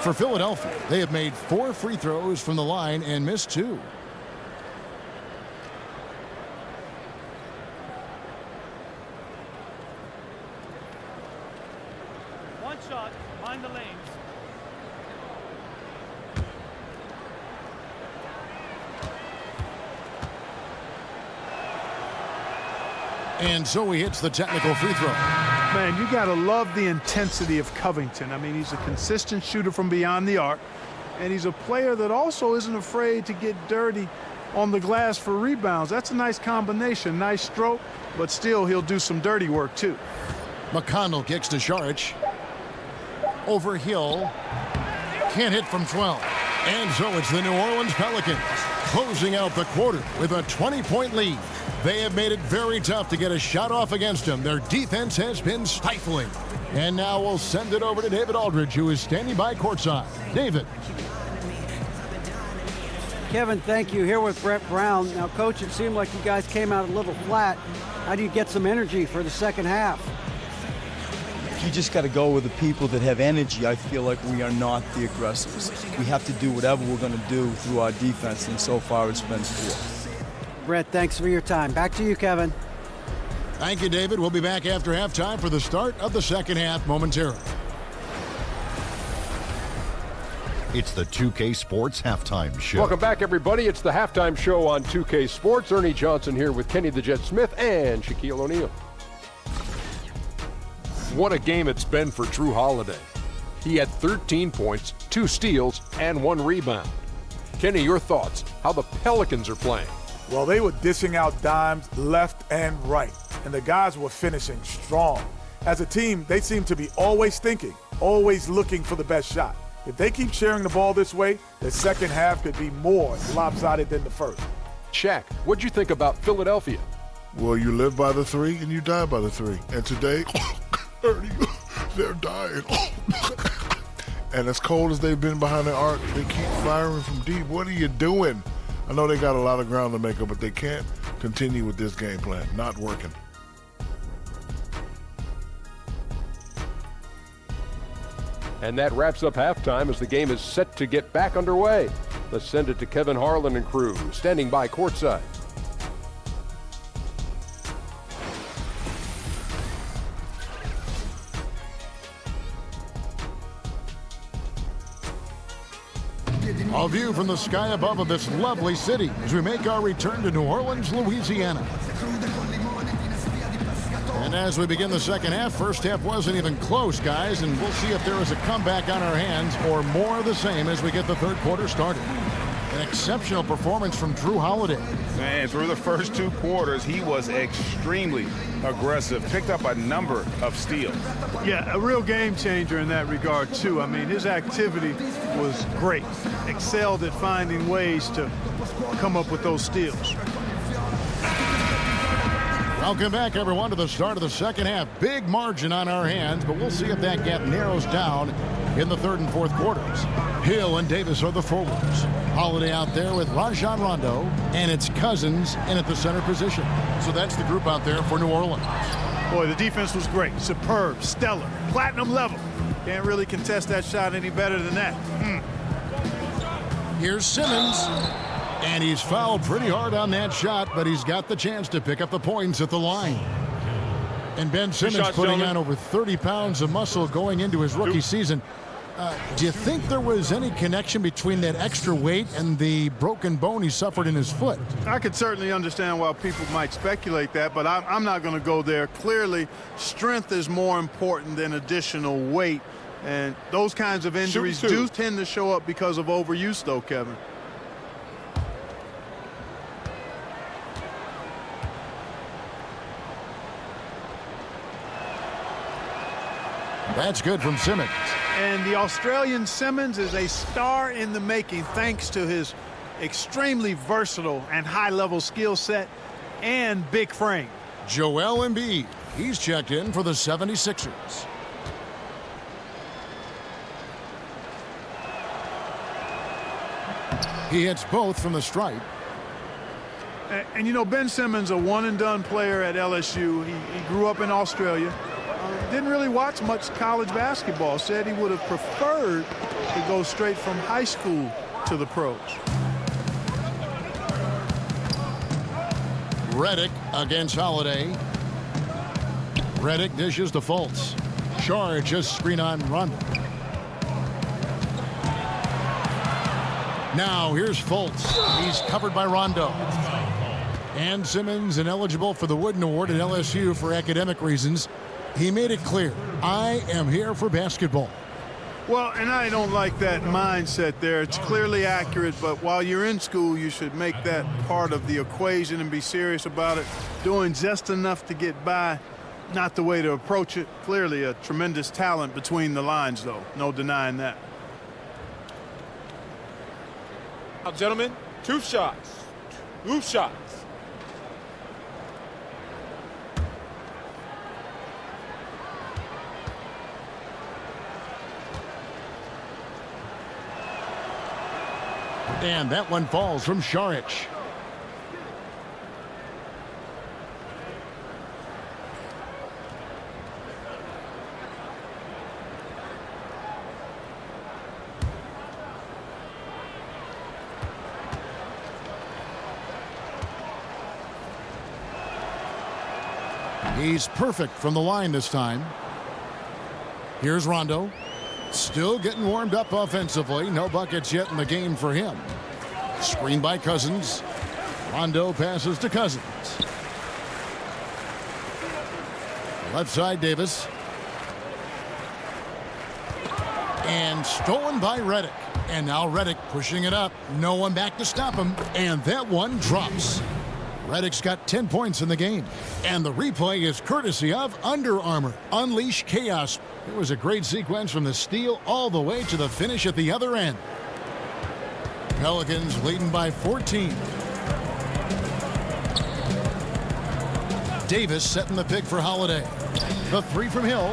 For Philadelphia, they have made 4 free throws from the line and missed 2. One shot, mind the lanes. And so he hits the technical free throw. Man, you got to love the intensity of Covington. I mean, he's a consistent shooter from beyond the arc, and he's a player that also isn't afraid to get dirty on the glass for rebounds. That's a nice combination. Nice stroke, but still he'll do some dirty work, too. McConnell kicks to Sharch. Over Hill. Can't hit from 12. And so it's the New Orleans Pelicans closing out the quarter with a 20-point lead. They have made it very tough to get a shot off against them. Their defense has been stifling. And now we'll send it over to David Aldridge, who is standing by courtside. David. Kevin, thank you. Here with Brett Brown. Now, Coach, it seemed like you guys came out a little flat. How do you get some energy for the second half? You just got to go with the people that have energy. I feel like we are not the aggressors. We have to do whatever we're going to do through our defense, and so far it's been poor. Brett, thanks for your time. Back to you, Kevin. Thank you, David. We'll be back after halftime for the start of the second half momentarily. It's the 2K Sports Halftime Show. Welcome back, everybody. It's the halftime show on 2K Sports. Ernie Johnson here with Kenny the Jet Smith and Shaquille O'Neal. What a game it's been for Drew Holiday. He had 13 points, 2 steals, and 1 rebound. Kenny, your thoughts, how the Pelicans are playing? Well, they were dishing out dimes left and right, and the guys were finishing strong. As a team, they seem to be always thinking, always looking for the best shot. If they keep sharing the ball this way, the second half could be more lopsided than the first. Shaq, what'd you think about Philadelphia? Well, you live by the 3 and you die by the 3. And today, they're dying. And as cold as they've been behind the arc, they keep firing from deep. What are you doing? I know they got a lot of ground to make up, but they can't continue with this game plan. Not working. And that wraps up halftime as the game is set to get back underway. Let's send it to Kevin Harlan and crew, standing by courtside. A view from the sky above of this lovely city as we make our return to New Orleans, Louisiana. And as we begin the second half, first half wasn't even close, guys, and we'll see if there is a comeback on our hands or more of the same as we get the third quarter started. An exceptional performance from Drew Holiday. Man, through the first 2 quarters, he was extremely aggressive, picked up a number of steals. Yeah, a real game changer in that regard, too. I mean, his activity was great. Excelled at finding ways to come up with those steals. Welcome back, everyone, to the start of the second half. Big margin on our hands, but we'll see if that gap narrows down in the third and fourth quarters. Hill and Davis are the forwards. Holiday out there with Rajon Rondo, and it's Cousins in at the center position. So that's the group out there for New Orleans. Boy, the defense was great. Superb, stellar, platinum level. Can't really contest that shot any better than that. Here's Simmons. And he's fouled pretty hard on that shot, but he's got the chance to pick up the points at the line. And Ben Simmons putting on over 30 pounds of muscle going into his rookie season. Do you think there was any connection between that extra weight and the broken bone he suffered in his foot? I could certainly understand why people might speculate that, but I'm not going to go there. Clearly, strength is more important than additional weight, and those kinds of injuries do tend to show up because of overuse, though, Kevin. That's good from Simmons. And the Australian Simmons is a star in the making thanks to his extremely versatile and high-level skill set and big frame. Joel Embiid, he's checked in for the 76ers. He hits both from the stripe. And you know, Ben Simmons, a one-and-done player at LSU. He grew up in Australia. Didn't really watch much college basketball. Said he would have preferred to go straight from high school to the pros. Redick against Holiday. Redick dishes to Fultz. Charge just screen on Rondo. Now here's Fultz. He's covered by Rondo. And Simmons ineligible for the Wooden Award at LSU for academic reasons. He made it clear, I am here for basketball. Well, and I don't like that mindset there. It's clearly accurate, but while you're in school, you should make that part of the equation and be serious about it. Doing just enough to get by, not the way to approach it. Clearly a tremendous talent between the lines, though. No denying that. Now, gentlemen, 2 shots. 2 shots. And that one falls from Saric. He's perfect from the line this time. Here's Rondo. Still getting warmed up offensively. No buckets yet in the game for him. Screen by Cousins. Rondo passes to Cousins. Left side, Davis. And stolen by Redick. And now Redick pushing it up. No one back to stop him. And that one drops. Redick's got 10 points in the game. And the replay is courtesy of Under Armour. Unleash chaos. It was a great sequence from the steal all the way to the finish at the other end. Pelicans leading by 14. Davis setting the pick for Holiday. The 3 from Hill.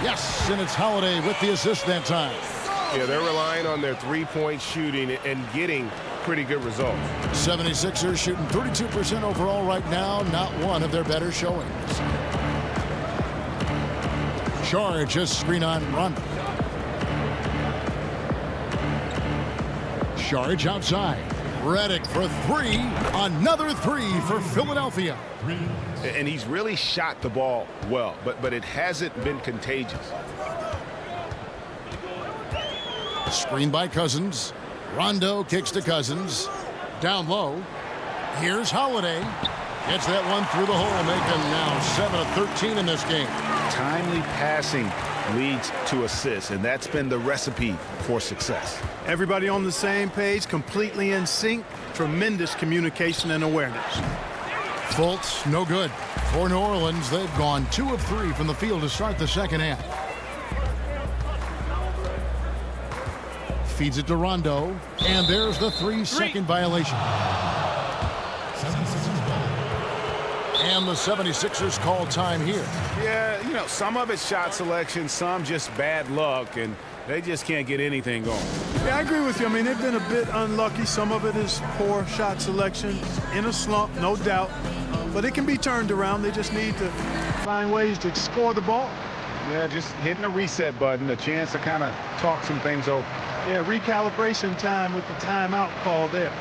Yes, and it's Holiday with the assist that time. Yeah, they're relying on their three-point shooting and getting pretty good results. 76ers shooting 32% overall right now. Not one of their better showings. Charge just screen on Rondo. Charge outside. Redick for 3. Another 3 for Philadelphia. And he's really shot the ball well, but it hasn't been contagious. Screen by Cousins. Rondo kicks to Cousins. Down low. Here's Holiday. Gets that one through the hole, making now 7 of 13 in this game. Timely passing leads to assists, and that's been the recipe for success. Everybody on the same page, completely in sync. Tremendous communication and awareness. Fultz, no good. For New Orleans, they've gone 2 of 3 from the field to start the second half. Feeds it to Rondo, and there's the 3-second violation. And the 76ers call time here. Yeah, you know, some of it's shot selection, some just bad luck, and they just can't get anything going. Yeah, I agree with you. I mean, they've been a bit unlucky. Some of it is poor shot selection. In a slump, no doubt. But it can be turned around. They just need to find ways to score the ball. Yeah, just hitting a reset button, a chance to kind of talk some things over. Yeah, recalibration time with the timeout call there.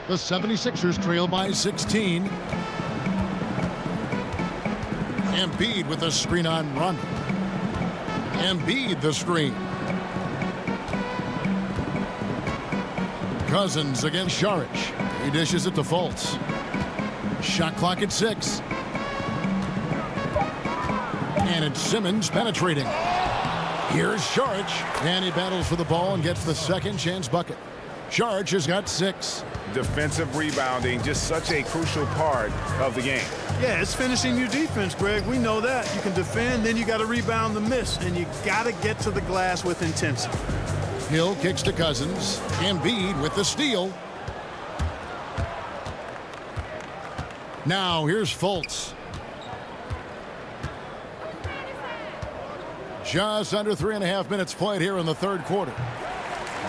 The 76ers trail by 16. Embiid with a screen on Rondo. Embiid the screen. Cousins against Saric. He dishes it to Fultz. Shot clock at 6. And it's Simmons penetrating. Here's Saric, and he battles for the ball and gets the second chance bucket. Saric has got 6. Defensive rebounding, just such a crucial part of the game. Yeah, it's finishing your defense, Greg. We know that. You can defend, then you got to rebound the miss, and you got to get to the glass with intensity. Hill kicks to Cousins. Embiid with the steal. Now here's Fultz. Just under 3.5 minutes played here in the third quarter.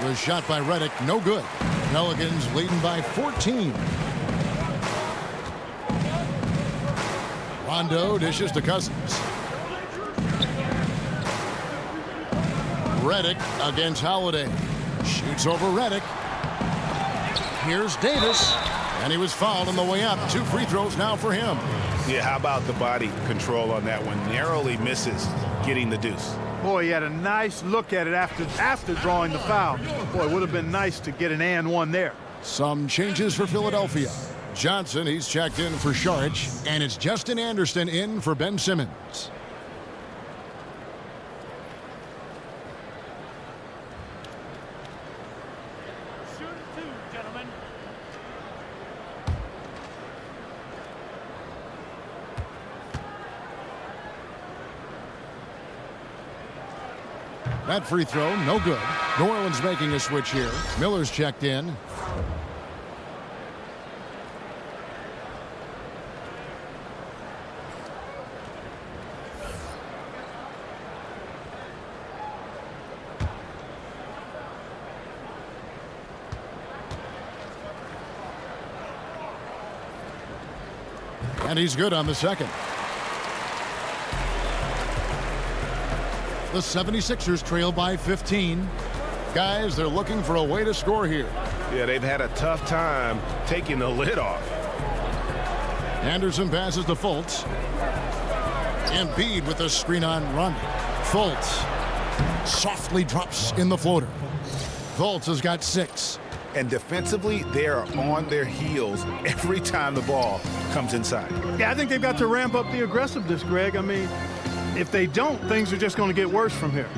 The shot by Redick, no good. Pelicans leading by 14. Rondo dishes to Cousins. Redick against Holiday. Shoots over Redick. Here's Davis. And he was fouled on the way up. 2 free throws now for him. Yeah, how about the body control on that one? Narrowly misses getting the deuce. Boy, he had a nice look at it after drawing the foul. Boy, it would have been nice to get an and one there. Some changes for Philadelphia. Johnson, he's checked in for Saric. And it's Justin Anderson in for Ben Simmons. That free throw, no good. New Orleans making a switch here. Miller's checked in. And he's good on the second. The 76ers trail by 15. Guys, they're looking for a way to score here. Yeah, they've had a tough time taking the lid off. Anderson passes to Fultz. Embiid with a screen on Rondo. Fultz softly drops in the floater. Fultz has got 6. And defensively, they're on their heels every time the ball comes inside. Yeah, I think they've got to ramp up the aggressiveness, Greg. I mean, if they don't, things are just going to get worse from here.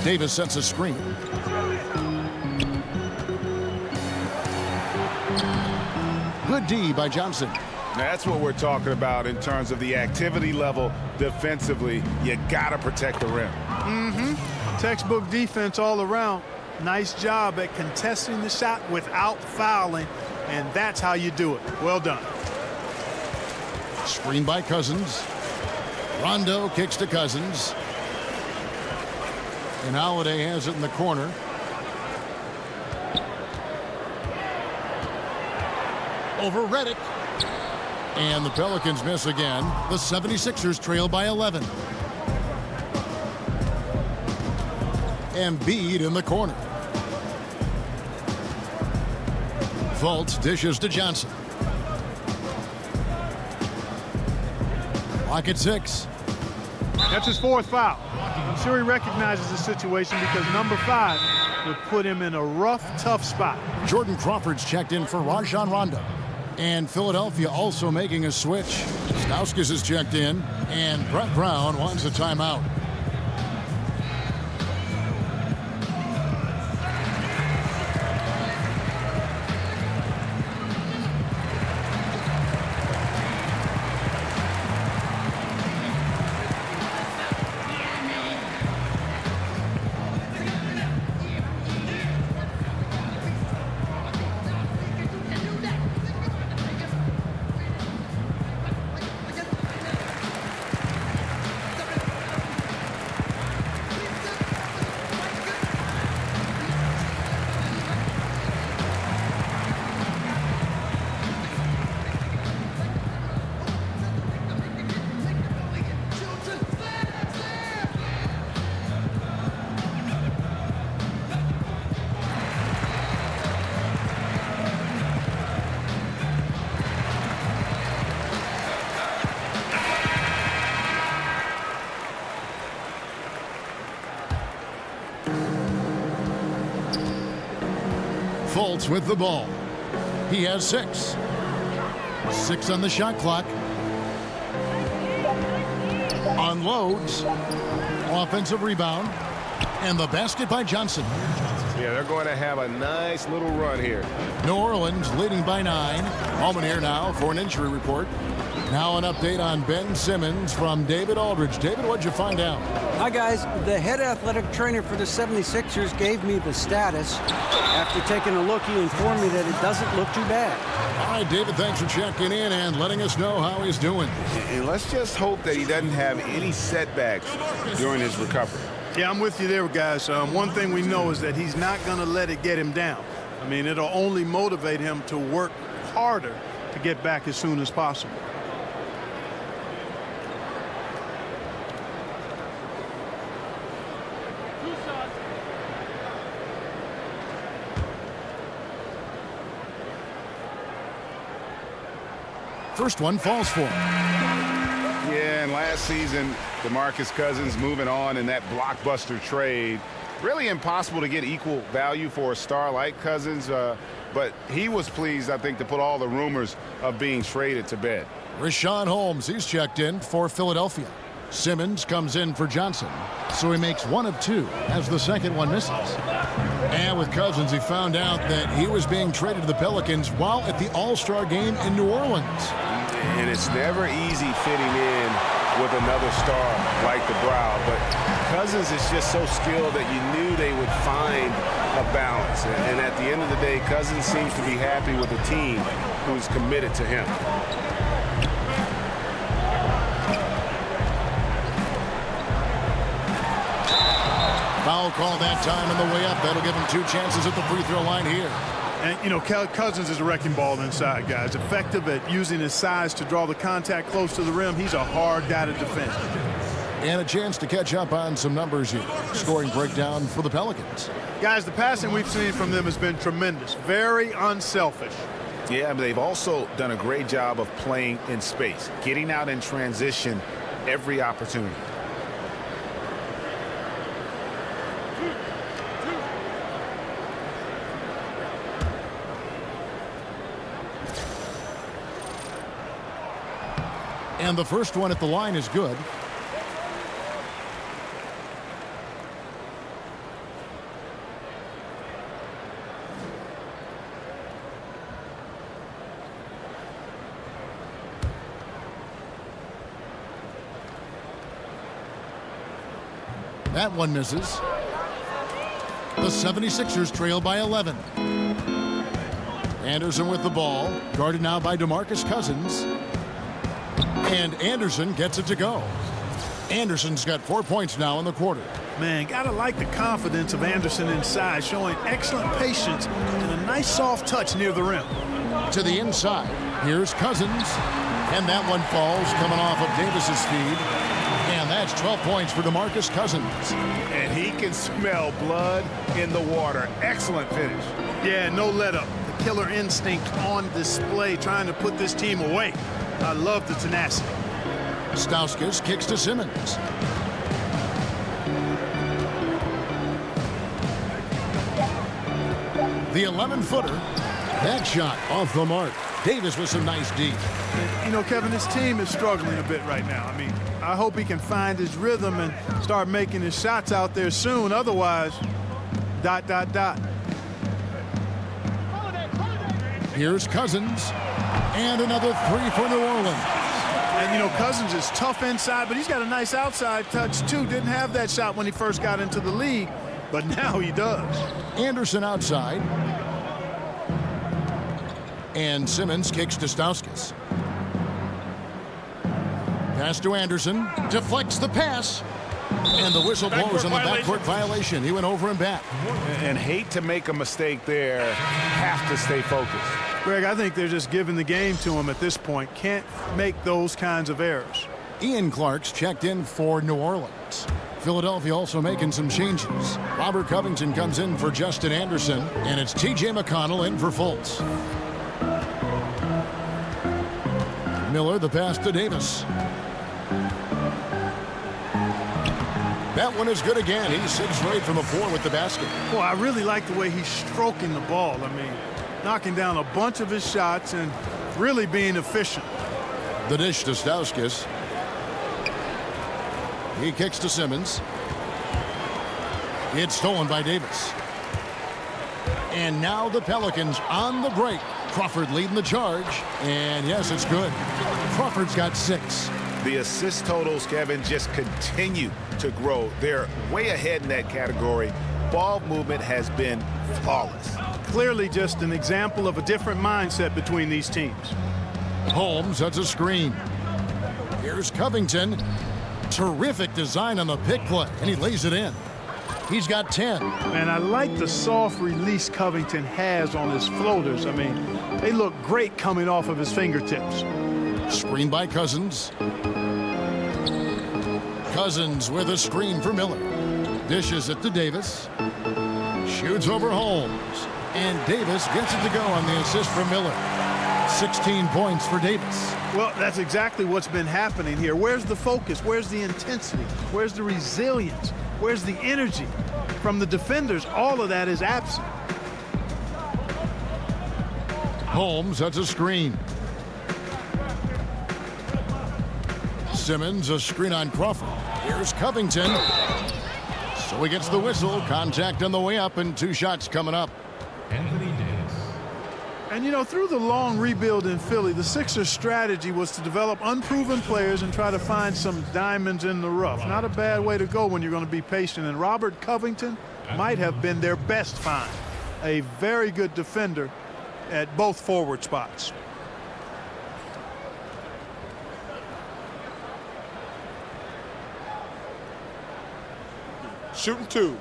Davis sets a screen. Good D by Johnson. That's what we're talking about in terms of the activity level defensively. You got to protect the rim. Textbook defense all around. Nice job at contesting the shot without fouling, and that's how you do it. Well done. Screen by Cousins. Rondo kicks to Cousins. And Holiday has it in the corner. Over Redick. And the Pelicans miss again. The 76ers trail by 11. Embiid in the corner. Fultz dishes to Johnson. Clock at 6. That's his 4th foul. I'm sure he recognizes the situation because number 5 would put him in a rough, tough spot. Jordan Crawford's checked in for Rajon Rondo. And Philadelphia also making a switch. Stauskas is checked in, and Brett Brown wants a timeout. Fultz with the ball. He has 6. 6 on the shot clock. Unloads. Offensive rebound. And the basket by Johnson. Yeah, they're going to have a nice little run here. New Orleans leading by 9. Holman here now for an injury report. Now an update on Ben Simmons from David Aldridge. David, what'd you find out? Hi, guys. The head athletic trainer for the 76ers gave me the status. After taking a look, he informed me that it doesn't look too bad. All right, David, thanks for checking in and letting us know how he's doing. And let's just hope that he doesn't have any setbacks during his recovery. Yeah, I'm with you there, guys. One thing we know is that he's not going to let it get him down. I mean, it'll only motivate him to work harder to get back as soon as possible. First one falls for him. Yeah, and last season, DeMarcus Cousins moving on in that blockbuster trade. Really impossible to get equal value for a star like Cousins, but he was pleased, I think, to put all the rumors of being traded to bed. Rashawn Holmes, he's checked in for Philadelphia. Simmons comes in for Johnson, so he makes 1 of 2 as the second one misses. And with Cousins, he found out that he was being traded to the Pelicans while at the All-Star game in New Orleans. And it's never easy fitting in with another star like the Brow, but Cousins is just so skilled that you knew they would find a balance. And at the end of the day, Cousins seems to be happy with a team who's committed to him. Foul call that time on the way up. That'll give him 2 chances at the free throw line here. And, you know, Cousins is a wrecking ball inside, guys. Effective at using his size to draw the contact close to the rim. He's a hard guy to defend. And a chance to catch up on some numbers here. Scoring breakdown for the Pelicans. Guys, the passing we've seen from them has been tremendous. Very unselfish. Yeah, but they've also done a great job of playing in space, getting out in transition every opportunity. And the first one at the line is good. That one misses. The 76ers trail by 11. Anderson with the ball, guarded now by DeMarcus Cousins. And Anderson gets it to go. Anderson's got 4 points now in the quarter. Man, gotta like the confidence of Anderson inside, showing excellent patience and a nice soft touch near the rim. To the inside, here's Cousins. And that one falls, coming off of Davis's feed. And that's 12 points for DeMarcus Cousins. And he can smell blood in the water. Excellent finish. Yeah, no let up. The killer instinct on display, trying to put this team away. I love the tenacity. Stauskas kicks to Simmons. The 11-footer. That shot off the mark. Davis with some nice D. You know, Kevin, this team is struggling a bit right now. I mean, I hope he can find his rhythm and start making his shots out there soon. Otherwise, ... Here's Cousins. And another 3 for New Orleans. And, you know, Cousins is tough inside, but he's got a nice outside touch, too. Didn't have that shot when he first got into the league, but now he does. Anderson outside. And Simmons kicks to Stauskas. Pass to Anderson. Deflects the pass. And the whistle blows on the backcourt violation. He went over and back. And hate to make a mistake there. Have to stay focused. Greg, I think they're just giving the game to him at this point. Can't make those kinds of errors. Ian Clark's checked in for New Orleans. Philadelphia also making some changes. Robert Covington comes in for Justin Anderson, and it's T.J. McConnell in for Fultz. Miller, the pass to Davis. That one is good again. He's 6 straight from the floor with the basket. Well, I really like the way he's stroking the ball. I mean, knocking down a bunch of his shots and really being efficient. The dish to Stauskas. He kicks to Simmons. It's stolen by Davis. And now the Pelicans on the break. Crawford leading the charge. And yes, it's good. Crawford's got 6. The assist totals, Kevin, just continue to grow. They're way ahead in that category. Ball movement has been flawless. Clearly just an example of a different mindset between these teams. Holmes sets a screen. Here's Covington. Terrific design on the pick play, and he lays it in. He's got 10. And I like the soft release Covington has on his floaters. I mean, they look great coming off of his fingertips. Screen by Cousins. Cousins with a screen for Miller. Dishes it to Davis. Shoots over Holmes. And Davis gets it to go on the assist from Miller. 16 points for Davis. Well, that's exactly what's been happening here. Where's the focus? Where's the intensity? Where's the resilience? Where's the energy? From the defenders, all of that is absent. Holmes sets a screen. Simmons, a screen on Crawford. Here's Covington. So he gets the whistle. Contact on the way up, and 2 shots coming up. And, you know, through the long rebuild in Philly, the Sixers' strategy was to develop unproven players and try to find some diamonds in the rough. Not a bad way to go when you're going to be patient. And Robert Covington might have been their best find. A very good defender at both forward spots. Shooting 2.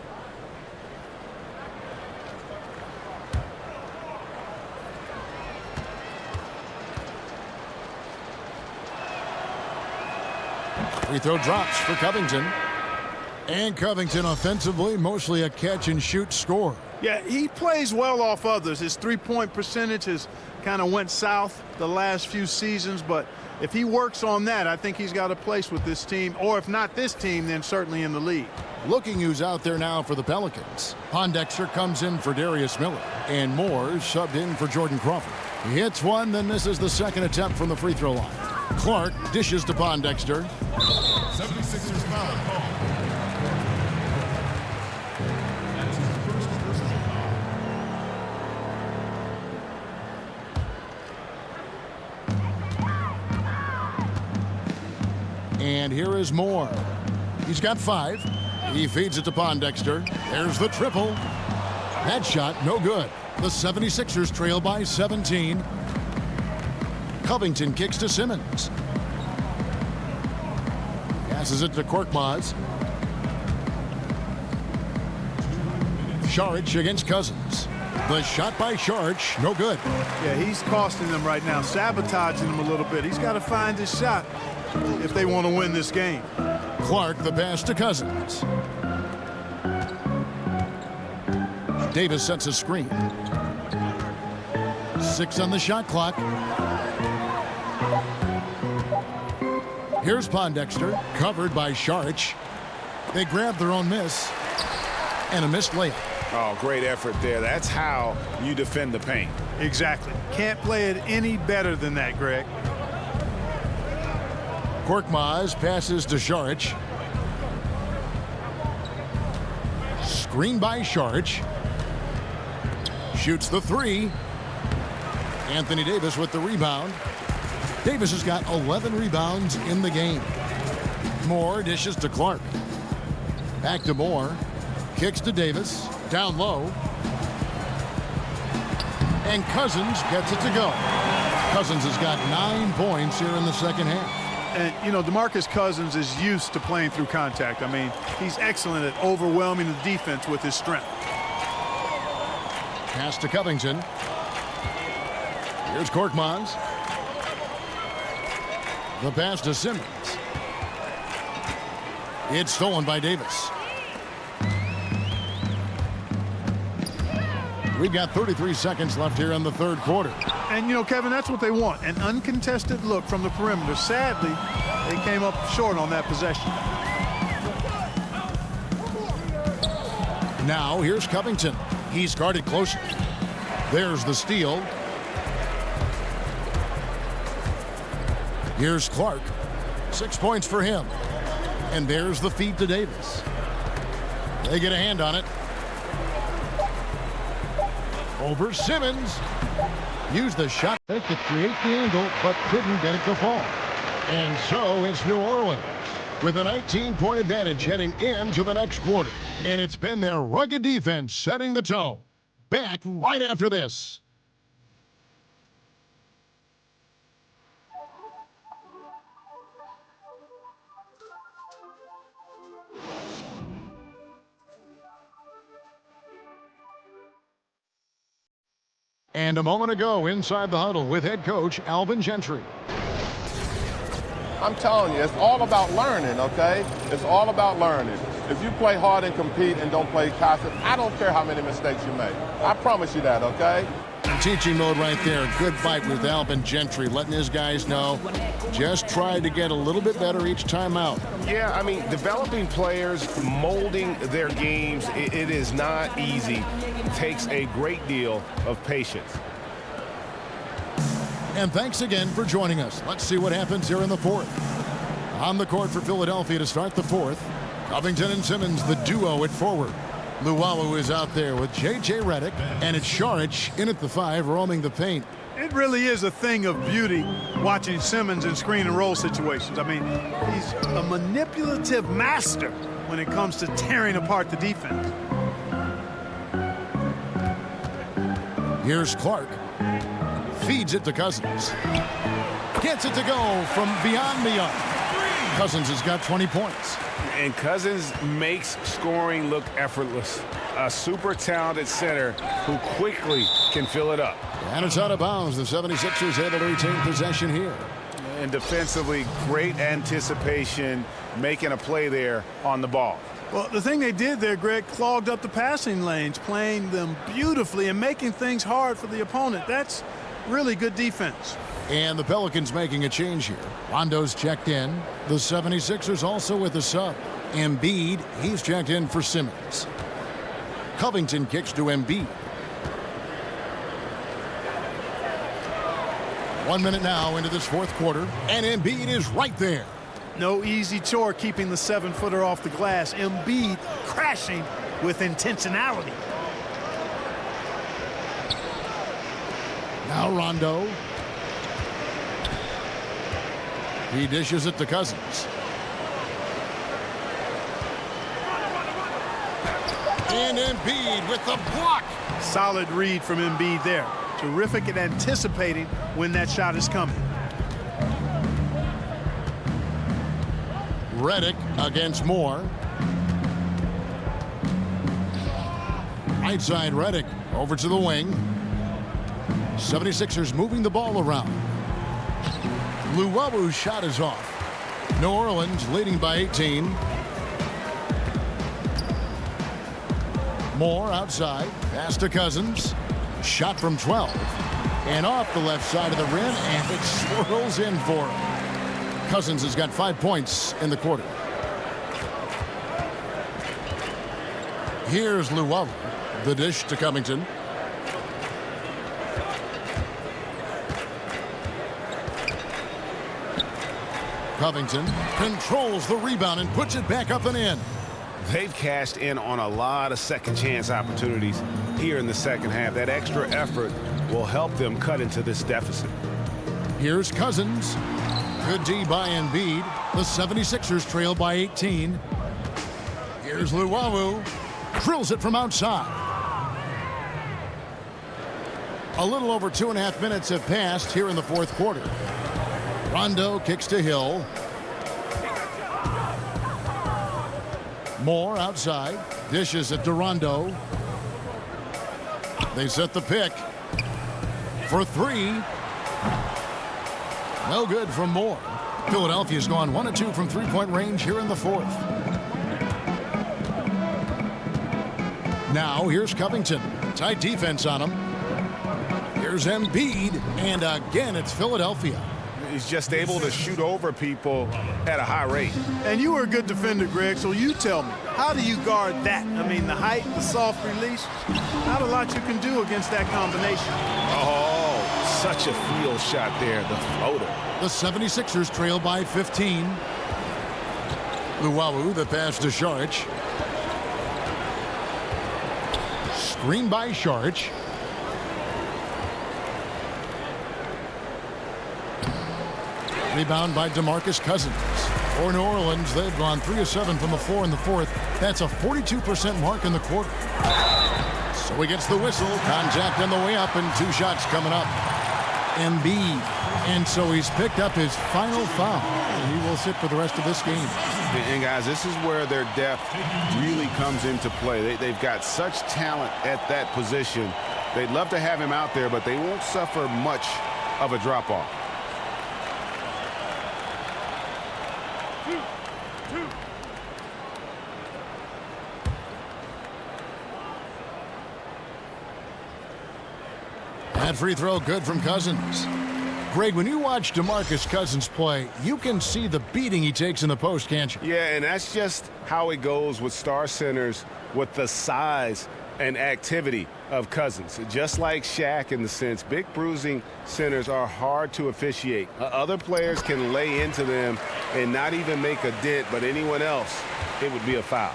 Free throw drops for Covington. And Covington offensively, mostly a catch-and-shoot scorer. Yeah, he plays well off others. His three-point percentage has kind of went south the last few seasons, but if he works on that, I think he's got a place with this team, or if not this team, then certainly in the league. Looking who's out there now for the Pelicans. Pondexter comes in for Darius Miller, and Moore subbed in for Jordan Crawford. He hits one, then misses the second attempt from the free throw line. Clark dishes to Pondexter. 76ers foul call. That's his first personal foul. And here is Moore. He's got 5. He feeds it to Pondexter. There's the triple. That shot, no good. The 76ers trail by 17. Covington kicks to Simmons. Passes it to Korkmaz. Saric against Cousins. The shot by Saric, no good. Yeah, he's costing them right now, sabotaging them a little bit. He's got to find his shot if they want to win this game. Clark, the pass to Cousins. Davis sets a screen. 6 on the shot clock. Here's Pondexter, covered by Saric. They grab their own miss, and a missed layup. Oh, great effort there. That's how you defend the paint. Exactly. Can't play it any better than that, Greg. Korkmaz passes to Saric. Screen by Saric. Shoots the 3. Anthony Davis with the rebound. Davis has got 11 rebounds in the game. Moore dishes to Clark. Back to Moore. Kicks to Davis. Down low. And Cousins gets it to go. Cousins has got 9 points here in the second half. And, you know, DeMarcus Cousins is used to playing through contact. I mean, he's excellent at overwhelming the defense with his strength. Pass to Covington. Here's Korkmaz. The pass to Simmons. It's stolen by Davis. We've got 33 seconds left here in the third quarter. And, you know, Kevin, that's what they want. An uncontested look from the perimeter. Sadly, they came up short on that possession. Now here's Covington. He's guarded closely. There's the steal. Here's Clark. 6 points for him. And there's the feed to Davis. They get a hand on it. Over Simmons. Used the shot to create the angle, but couldn't get it to fall. And so it's New Orleans with a 19-point advantage heading into the next quarter. And it's been their rugged defense setting the tone. Back right after this. And a moment ago, inside the huddle with head coach Alvin Gentry. I'm telling you, it's all about learning, okay? It's all about learning. If you play hard and compete and don't play passive, I don't care how many mistakes you make. I promise you that, okay? Teaching mode right there. Good fight with Alvin Gentry, letting his guys know just try to get a little bit better each time out. Yeah, I mean, developing players, molding their games, it is not easy. It takes a great deal of patience. And thanks again for joining us. Let's see what happens here in the fourth. On the court for Philadelphia to start the fourth, Covington and Simmons, the duo at forward. Luwawu is out there with J.J. Redick, and it's Saric in at the 5, roaming the paint. It really is a thing of beauty watching Simmons in screen and roll situations. I mean, he's a manipulative master when it comes to tearing apart the defense. Here's Clark. Feeds it to Cousins. Gets it to go from beyond the arc. Cousins has got 20 points. And Cousins makes scoring look effortless. A super talented center who quickly can fill it up. And it's out of bounds. The 76ers able to retain possession here. And defensively, great anticipation, making a play there on the ball. Well, the thing they did there, Greg, clogged up the passing lanes, playing them beautifully and making things hard for the opponent. That's really good defense. And the Pelicans making a change here. Rondo's checked in. The 76ers also with a sub. Embiid, he's checked in for Simmons. Covington kicks to Embiid. 1 minute now into this fourth quarter, and Embiid is right there. No easy chore keeping the 7-footer off the glass. Embiid crashing with intentionality. Now Rondo. He dishes it to Cousins. And Embiid with the block. Solid read from Embiid there. Terrific at anticipating when that shot is coming. Redick against Moore. Right side Redick over to the wing. 76ers moving the ball around. Luwawu's shot is off. New Orleans leading by 18. Moore outside. Pass to Cousins. Shot from 12. And off the left side of the rim, and it swirls in for him. Cousins has got 5 points in the quarter. Here's Luwawu. The dish to Covington. Covington controls the rebound and puts it back up and in. They've cashed in on a lot of second chance opportunities here in the second half. That extra effort will help them cut into this deficit. Here's Cousins. Good D by Embiid. The 76ers trail by 18. Here's Luwawu. Drills it from outside. A little over 2.5 minutes have passed here in the fourth quarter. Rondo kicks to Hill. Moore outside. Dishes it to Rondo. They set the pick for 3. No good from Moore. Philadelphia's gone 1 of 2 from three-point range here in the fourth. Now here's Covington. Tight defense on him. Here's Embiid, and again it's Philadelphia. He's just able to shoot over people at a high rate. And you were a good defender, Greg, so you tell me, how do you guard that? I mean, the height, the soft release, not a lot you can do against that combination. Oh, such a field shot there, the floater. The 76ers trail by 15. Luwawu, the pass to Saric. Screen by Saric. Rebound by DeMarcus Cousins. For New Orleans, they've gone 3 of 7 from the floor in the fourth. That's a 42% mark in the quarter. So he gets the whistle. Contact on the way up, and 2 shots coming up. Embiid. And so he's picked up his final foul. And he will sit for the rest of this game. And guys, this is where their depth really comes into play. They've got such talent at that position. They'd love to have him out there, but they won't suffer much of a drop-off. That free throw good from Cousins. Greg, when you watch DeMarcus Cousins play, you can see the beating he takes in the post, can't you? Yeah, and that's just how it goes with star centers, with the size and activity of Cousins. Just like Shaq in the sense, big bruising centers are hard to officiate. Other players can lay into them and not even make a dent, but anyone else, it would be a foul.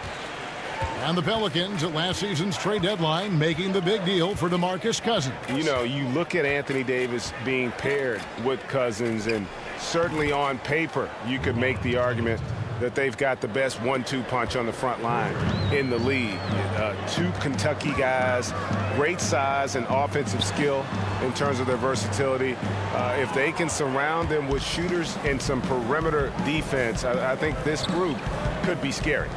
And the Pelicans at last season's trade deadline making the big deal for DeMarcus Cousins. You know, you look at Anthony Davis being paired with Cousins, and certainly on paper you could make the argument that they've got the best 1-2 punch on the front line in the league. 2 Kentucky guys, great size and offensive skill in terms of their versatility. If they can surround them with shooters and some perimeter defense, I think this group could be scary.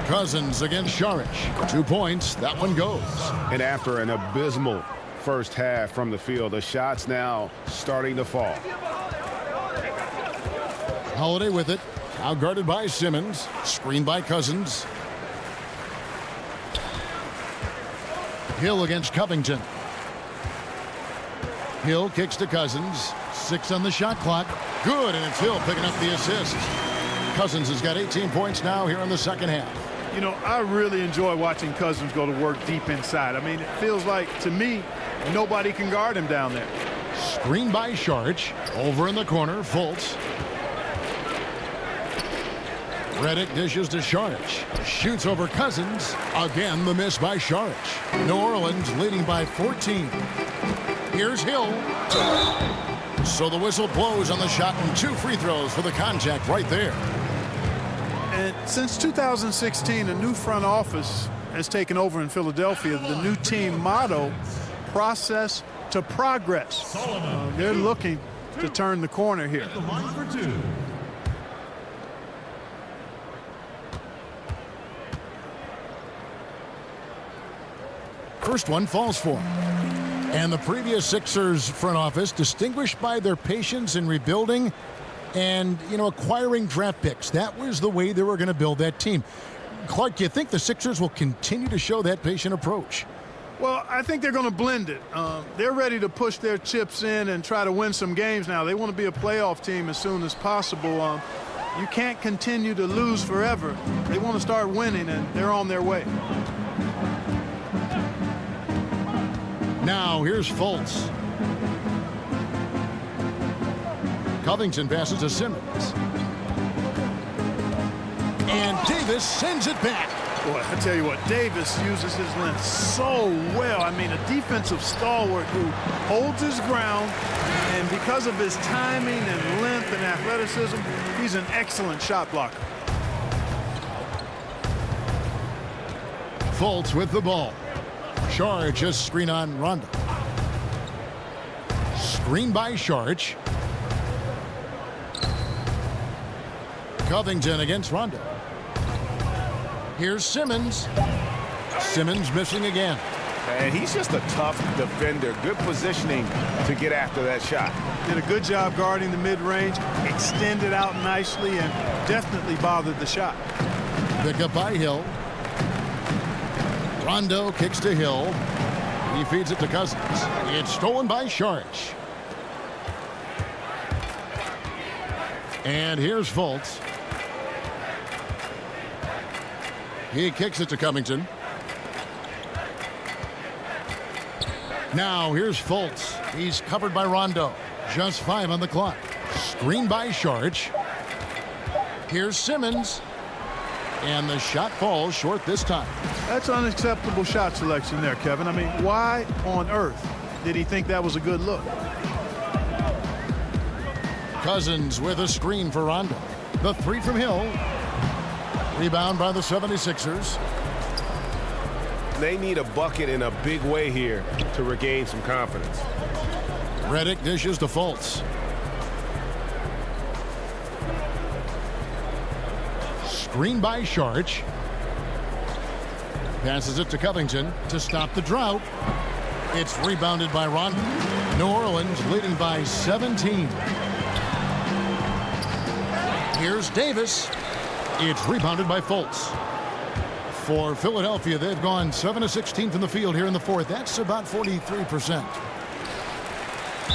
Cousins against Saric. 2 points. That one goes. And after an abysmal first half from the field, the shots now starting to fall. Holiday with it. Now guarded by Simmons. Screened by Cousins. Hill against Covington. Hill kicks to Cousins. 6 on the shot clock. Good, and it's Hill picking up the assist. Cousins has got 18 points now here in the second half. You know, I really enjoy watching Cousins go to work deep inside. I mean, it feels like, to me, nobody can guard him down there. Screened by Saric. Over in the corner, Fultz. Redick dishes to Saric. Shoots over Cousins. Again, the miss by Saric. New Orleans leading by 14. Here's Hill. So the whistle blows on the shot, and 2 free throws for the contact right there. And since 2016, a new front office has taken over in Philadelphia. The new team motto, process to progress. They're looking to turn the corner here. First one falls for him. And the previous Sixers front office distinguished by their patience in rebuilding and, you know, acquiring draft picks. That was the way they were going to build that team. Clark, do you think the Sixers will continue to show that patient approach? Well, I think they're going to blend it. They're ready to push their chips in and try to win some games now. They want to be a playoff team as soon as possible. You can't continue to lose forever. They want to start winning, and they're on their way. Now here's Fultz. Covington passes to Simmons. And Davis sends it back. Boy, I tell you what, Davis uses his length so well. I mean, a defensive stalwart who holds his ground, and because of his timing and length and athleticism, he's an excellent shot blocker. Fultz with the ball. Saric just screen on Rondo. Screen by Saric. Covington against Rondo. Here's Simmons. Simmons missing again. And he's just a tough defender. Good positioning to get after that shot. Did a good job guarding the mid-range, extended out nicely, and definitely bothered the shot. Pick up by Hill. Rondo kicks to Hill. He feeds it to Cousins. It's stolen by Sharch. And here's Fultz. He kicks it to Covington. Now here's Fultz. He's covered by Rondo. Just 5 on the clock. Screen by Sharch. Here's Simmons. And the shot falls short this time. That's unacceptable shot selection there, Kevin. I mean, why on earth did he think that was a good look? Cousins with a screen for Rondo. The 3 from Hill. Rebound by the 76ers. They need a bucket in a big way here to regain some confidence. Redick dishes to Fultz. Screen by Sharch. Passes it to Covington to stop the drought. It's rebounded by Rondo. New Orleans leading by 17. Here's Davis. It's rebounded by Fultz. For Philadelphia, they've gone 7 of 16 from the field here in the fourth. That's about 43%.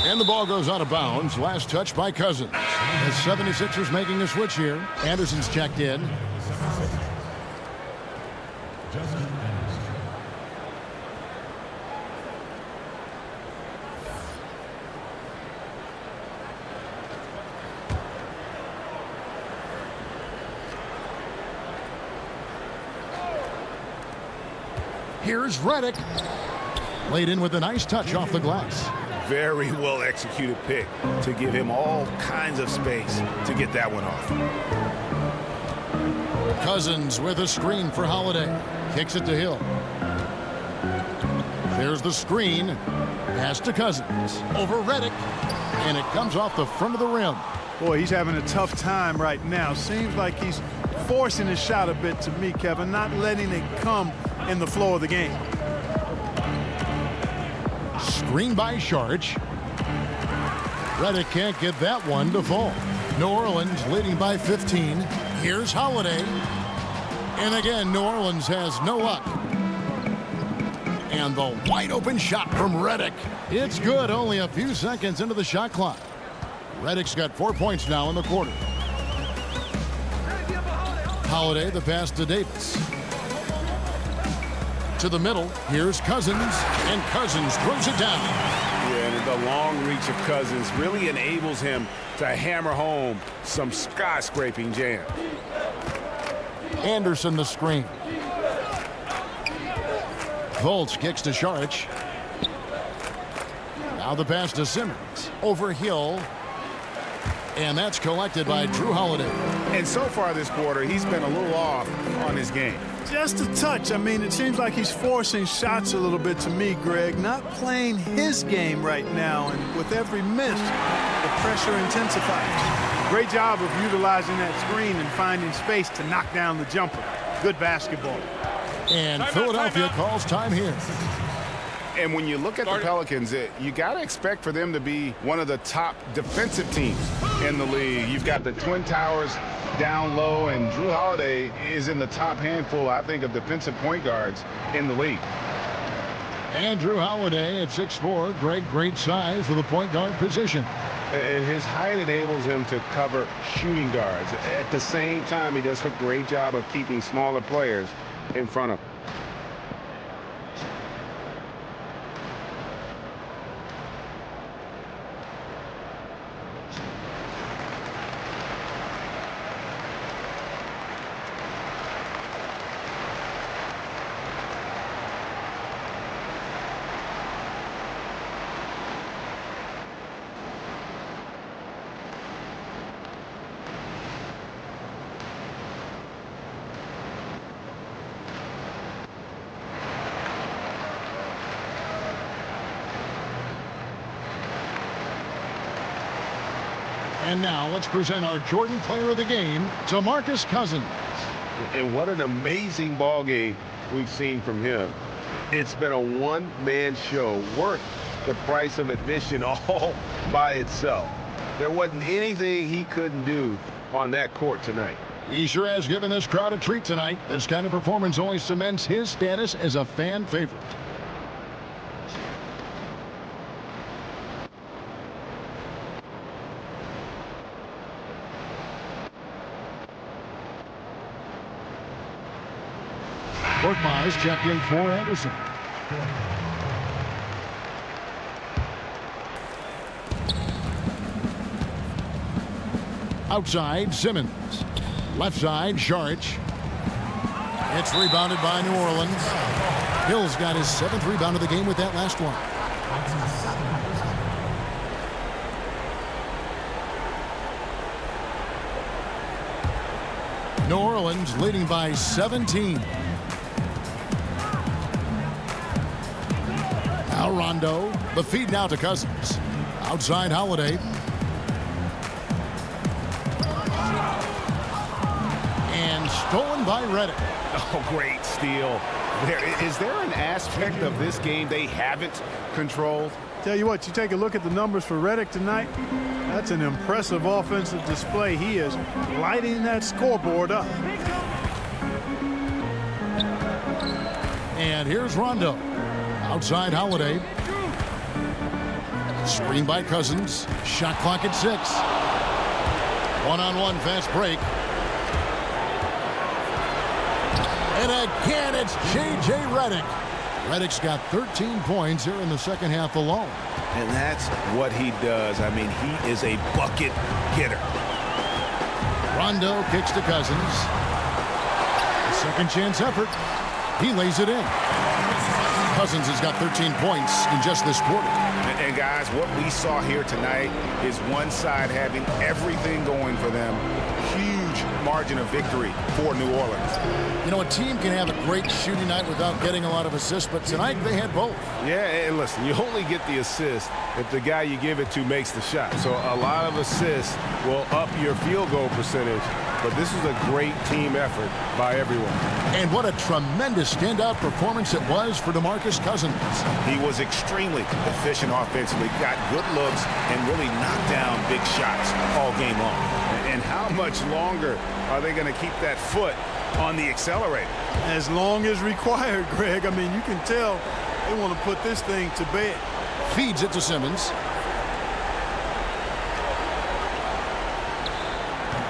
And the ball goes out of bounds. Last touch by Cousins. The 76ers making a switch here. Anderson's checked in. Here's Redick. Laid in with a nice touch off the glass. Very well executed pick to give him all kinds of space to get that one off. Cousins with a screen for Holiday. Kicks it to Hill. There's the screen. Pass to Cousins. Over Redick. And it comes off the front of the rim. Boy, he's having a tough time right now. Seems like he's forcing his shot a bit to me, Kevin, not letting it come in the flow of the game. Screen by Sharch. Redick can't get that one to fall. New Orleans leading by 15. Here's Holiday. And again, New Orleans has no luck. And the wide open shot from Redick. It's good, only a few seconds into the shot clock. Redick's got 4 points now in the quarter. Holiday, the pass to Davis. To the middle, here's Cousins, and Cousins throws it down. Yeah, and the long reach of Cousins really enables him to hammer home some skyscraping jam. Anderson the screen. Fultz kicks to Sharch. Now the pass to Simmons. Over Hill. And that's collected by Drew Holiday. And so far this quarter, he's been a little off on his game. Just a touch. I mean, it seems like he's forcing shots a little bit to me, Greg. Not playing his game right now, and with every miss, the pressure intensifies. Great job of utilizing that screen and finding space to knock down the jumper. Good basketball. And Philadelphia calls time here. And when you look at the Pelicans, you got to expect for them to be one of the top defensive teams in the league. You've got the Twin Towers down low, and Drew Holiday is in the top handful, I think, of defensive point guards in the league. And Drew Holiday at 6'4", great size for the point guard position. And his height enables him to cover shooting guards. At the same time, he does a great job of keeping smaller players in front of him. And now let's present our Jordan Player of the Game, DeMarcus Cousins. And what an amazing ball game we've seen from him. It's been a one-man show worth the price of admission all by itself. There wasn't anything he couldn't do on that court tonight. He sure has given this crowd a treat tonight. This kind of performance only cements his status as a fan favorite. Korkmaz checked in for Anderson. Outside, Simmons. Left side, Saric. It's rebounded by New Orleans. Hill's got his 7th rebound of the game with that last one. New Orleans leading by 17. Now Rondo. The feed now to Cousins. Outside Holiday. And stolen by Redick. Oh, great steal. Is there an aspect of this game they haven't controlled? Tell you what, you take a look at the numbers for Redick tonight. That's an impressive offensive display. He is lighting that scoreboard up. And here's Rondo. Outside Holiday. Screen by Cousins. Shot clock at 6. One-on-one fast break. And again, it's J.J. Redick. Redick's got 13 points here in the second half alone. And that's what he does. I mean, he is a bucket getter. Rondo kicks to Cousins. A second chance effort. He lays it in. Cousins has got 13 points in just this quarter. And guys, what we saw here tonight is one side having everything going for them. Huge margin of victory for New Orleans. You know, a team can have a great shooting night without getting a lot of assists, but tonight they had both. Yeah, and listen, you only get the assist if the guy you give it to makes the shot. So a lot of assists will up your field goal percentage, but this is a great team effort by everyone. And what a tremendous standout performance it was for DeMarcus Cousins. He was extremely efficient offensively, got good looks, and really knocked down big shots all game long. And how much longer are they going to keep that foot on the accelerator? As long as required, Greg. I mean, you can tell they want to put this thing to bed. Feeds it to Simmons.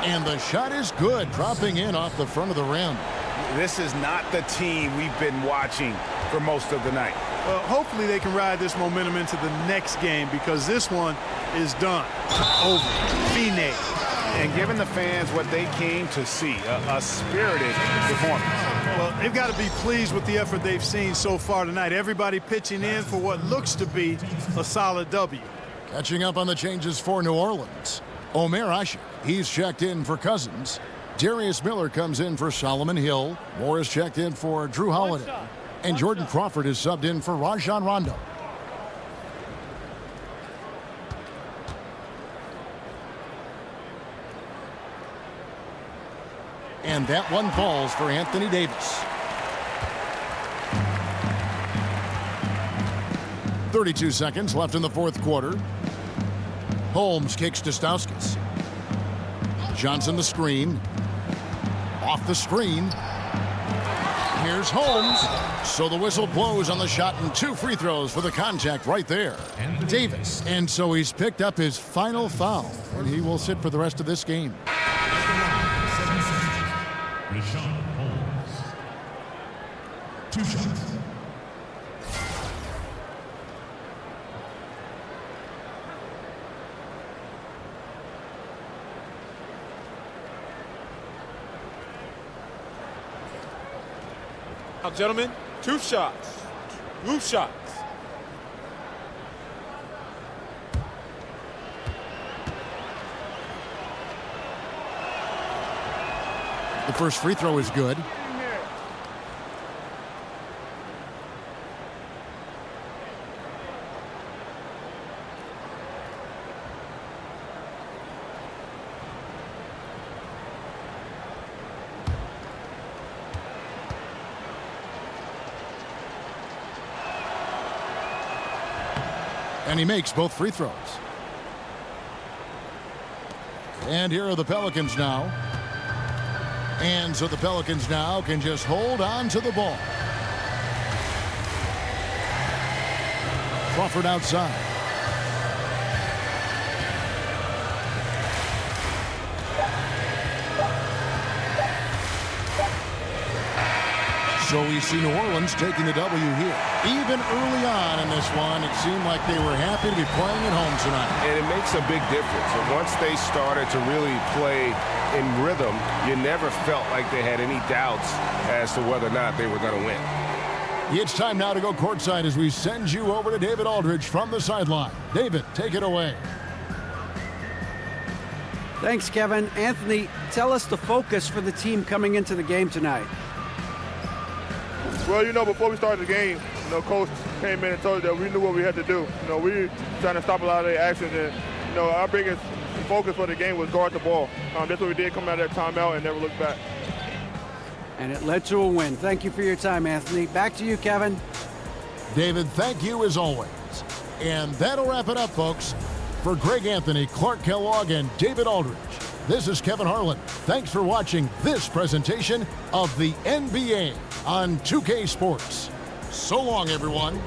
And the shot is good, dropping in off the front of the rim. This is not the team we've been watching for most of the night. Well, hopefully they can ride this momentum into the next game, because this one is done. Over. Finite. And giving the fans what they came to see, a spirited performance. Well, they've got to be pleased with the effort they've seen so far tonight. Everybody pitching in for what looks to be a solid W. Catching up on the changes for New Orleans. Omer Asher, he's checked in for Cousins. Darius Miller comes in for Solomon Hill. Morris checked in for Drew Holiday. And Jordan Crawford is subbed in for Rajon Rondo. And that one falls for Anthony Davis. 32 seconds left in the fourth quarter. Holmes kicks to Stauskas. Johnson the screen. Off the screen. Here's Holmes. So the whistle blows on the shot, and 2 free throws for the contact right there. Davis. And so he's picked up his final foul, and he will sit for the rest of this game. Richaun Holmes. 2 shots. Now, gentlemen, 2 shots. 2 shots. The first free throw is good. And he makes both free throws. And here are the Pelicans now. And so the Pelicans now can just hold on to the ball. Crawford outside. So we see New Orleans taking the W here. Even early on in this one, it seemed like they were happy to be playing at home tonight. And it makes a big difference. And once they started to really play in rhythm, you never felt like they had any doubts as to whether or not they were going to win. It's time now to go courtside as we send you over to David Aldridge from the sideline. David, take it away. Thanks, Kevin. Anthony, tell us the focus for the team coming into the game tonight. Well, before we started the game, Coach came in and told us that we knew what we had to do. We were trying to stop a lot of their actions, and, our biggest focus for the game was guard the ball. That's what we did, come out of that timeout and never look back. And it led to a win. Thank you for your time, Anthony. Back to you, Kevin. David, thank you as always. And that'll wrap it up, folks. For Greg Anthony, Clark Kellogg, and David Aldridge, this is Kevin Harlan. Thanks for watching this presentation of the NBA on 2K Sports. So long, everyone.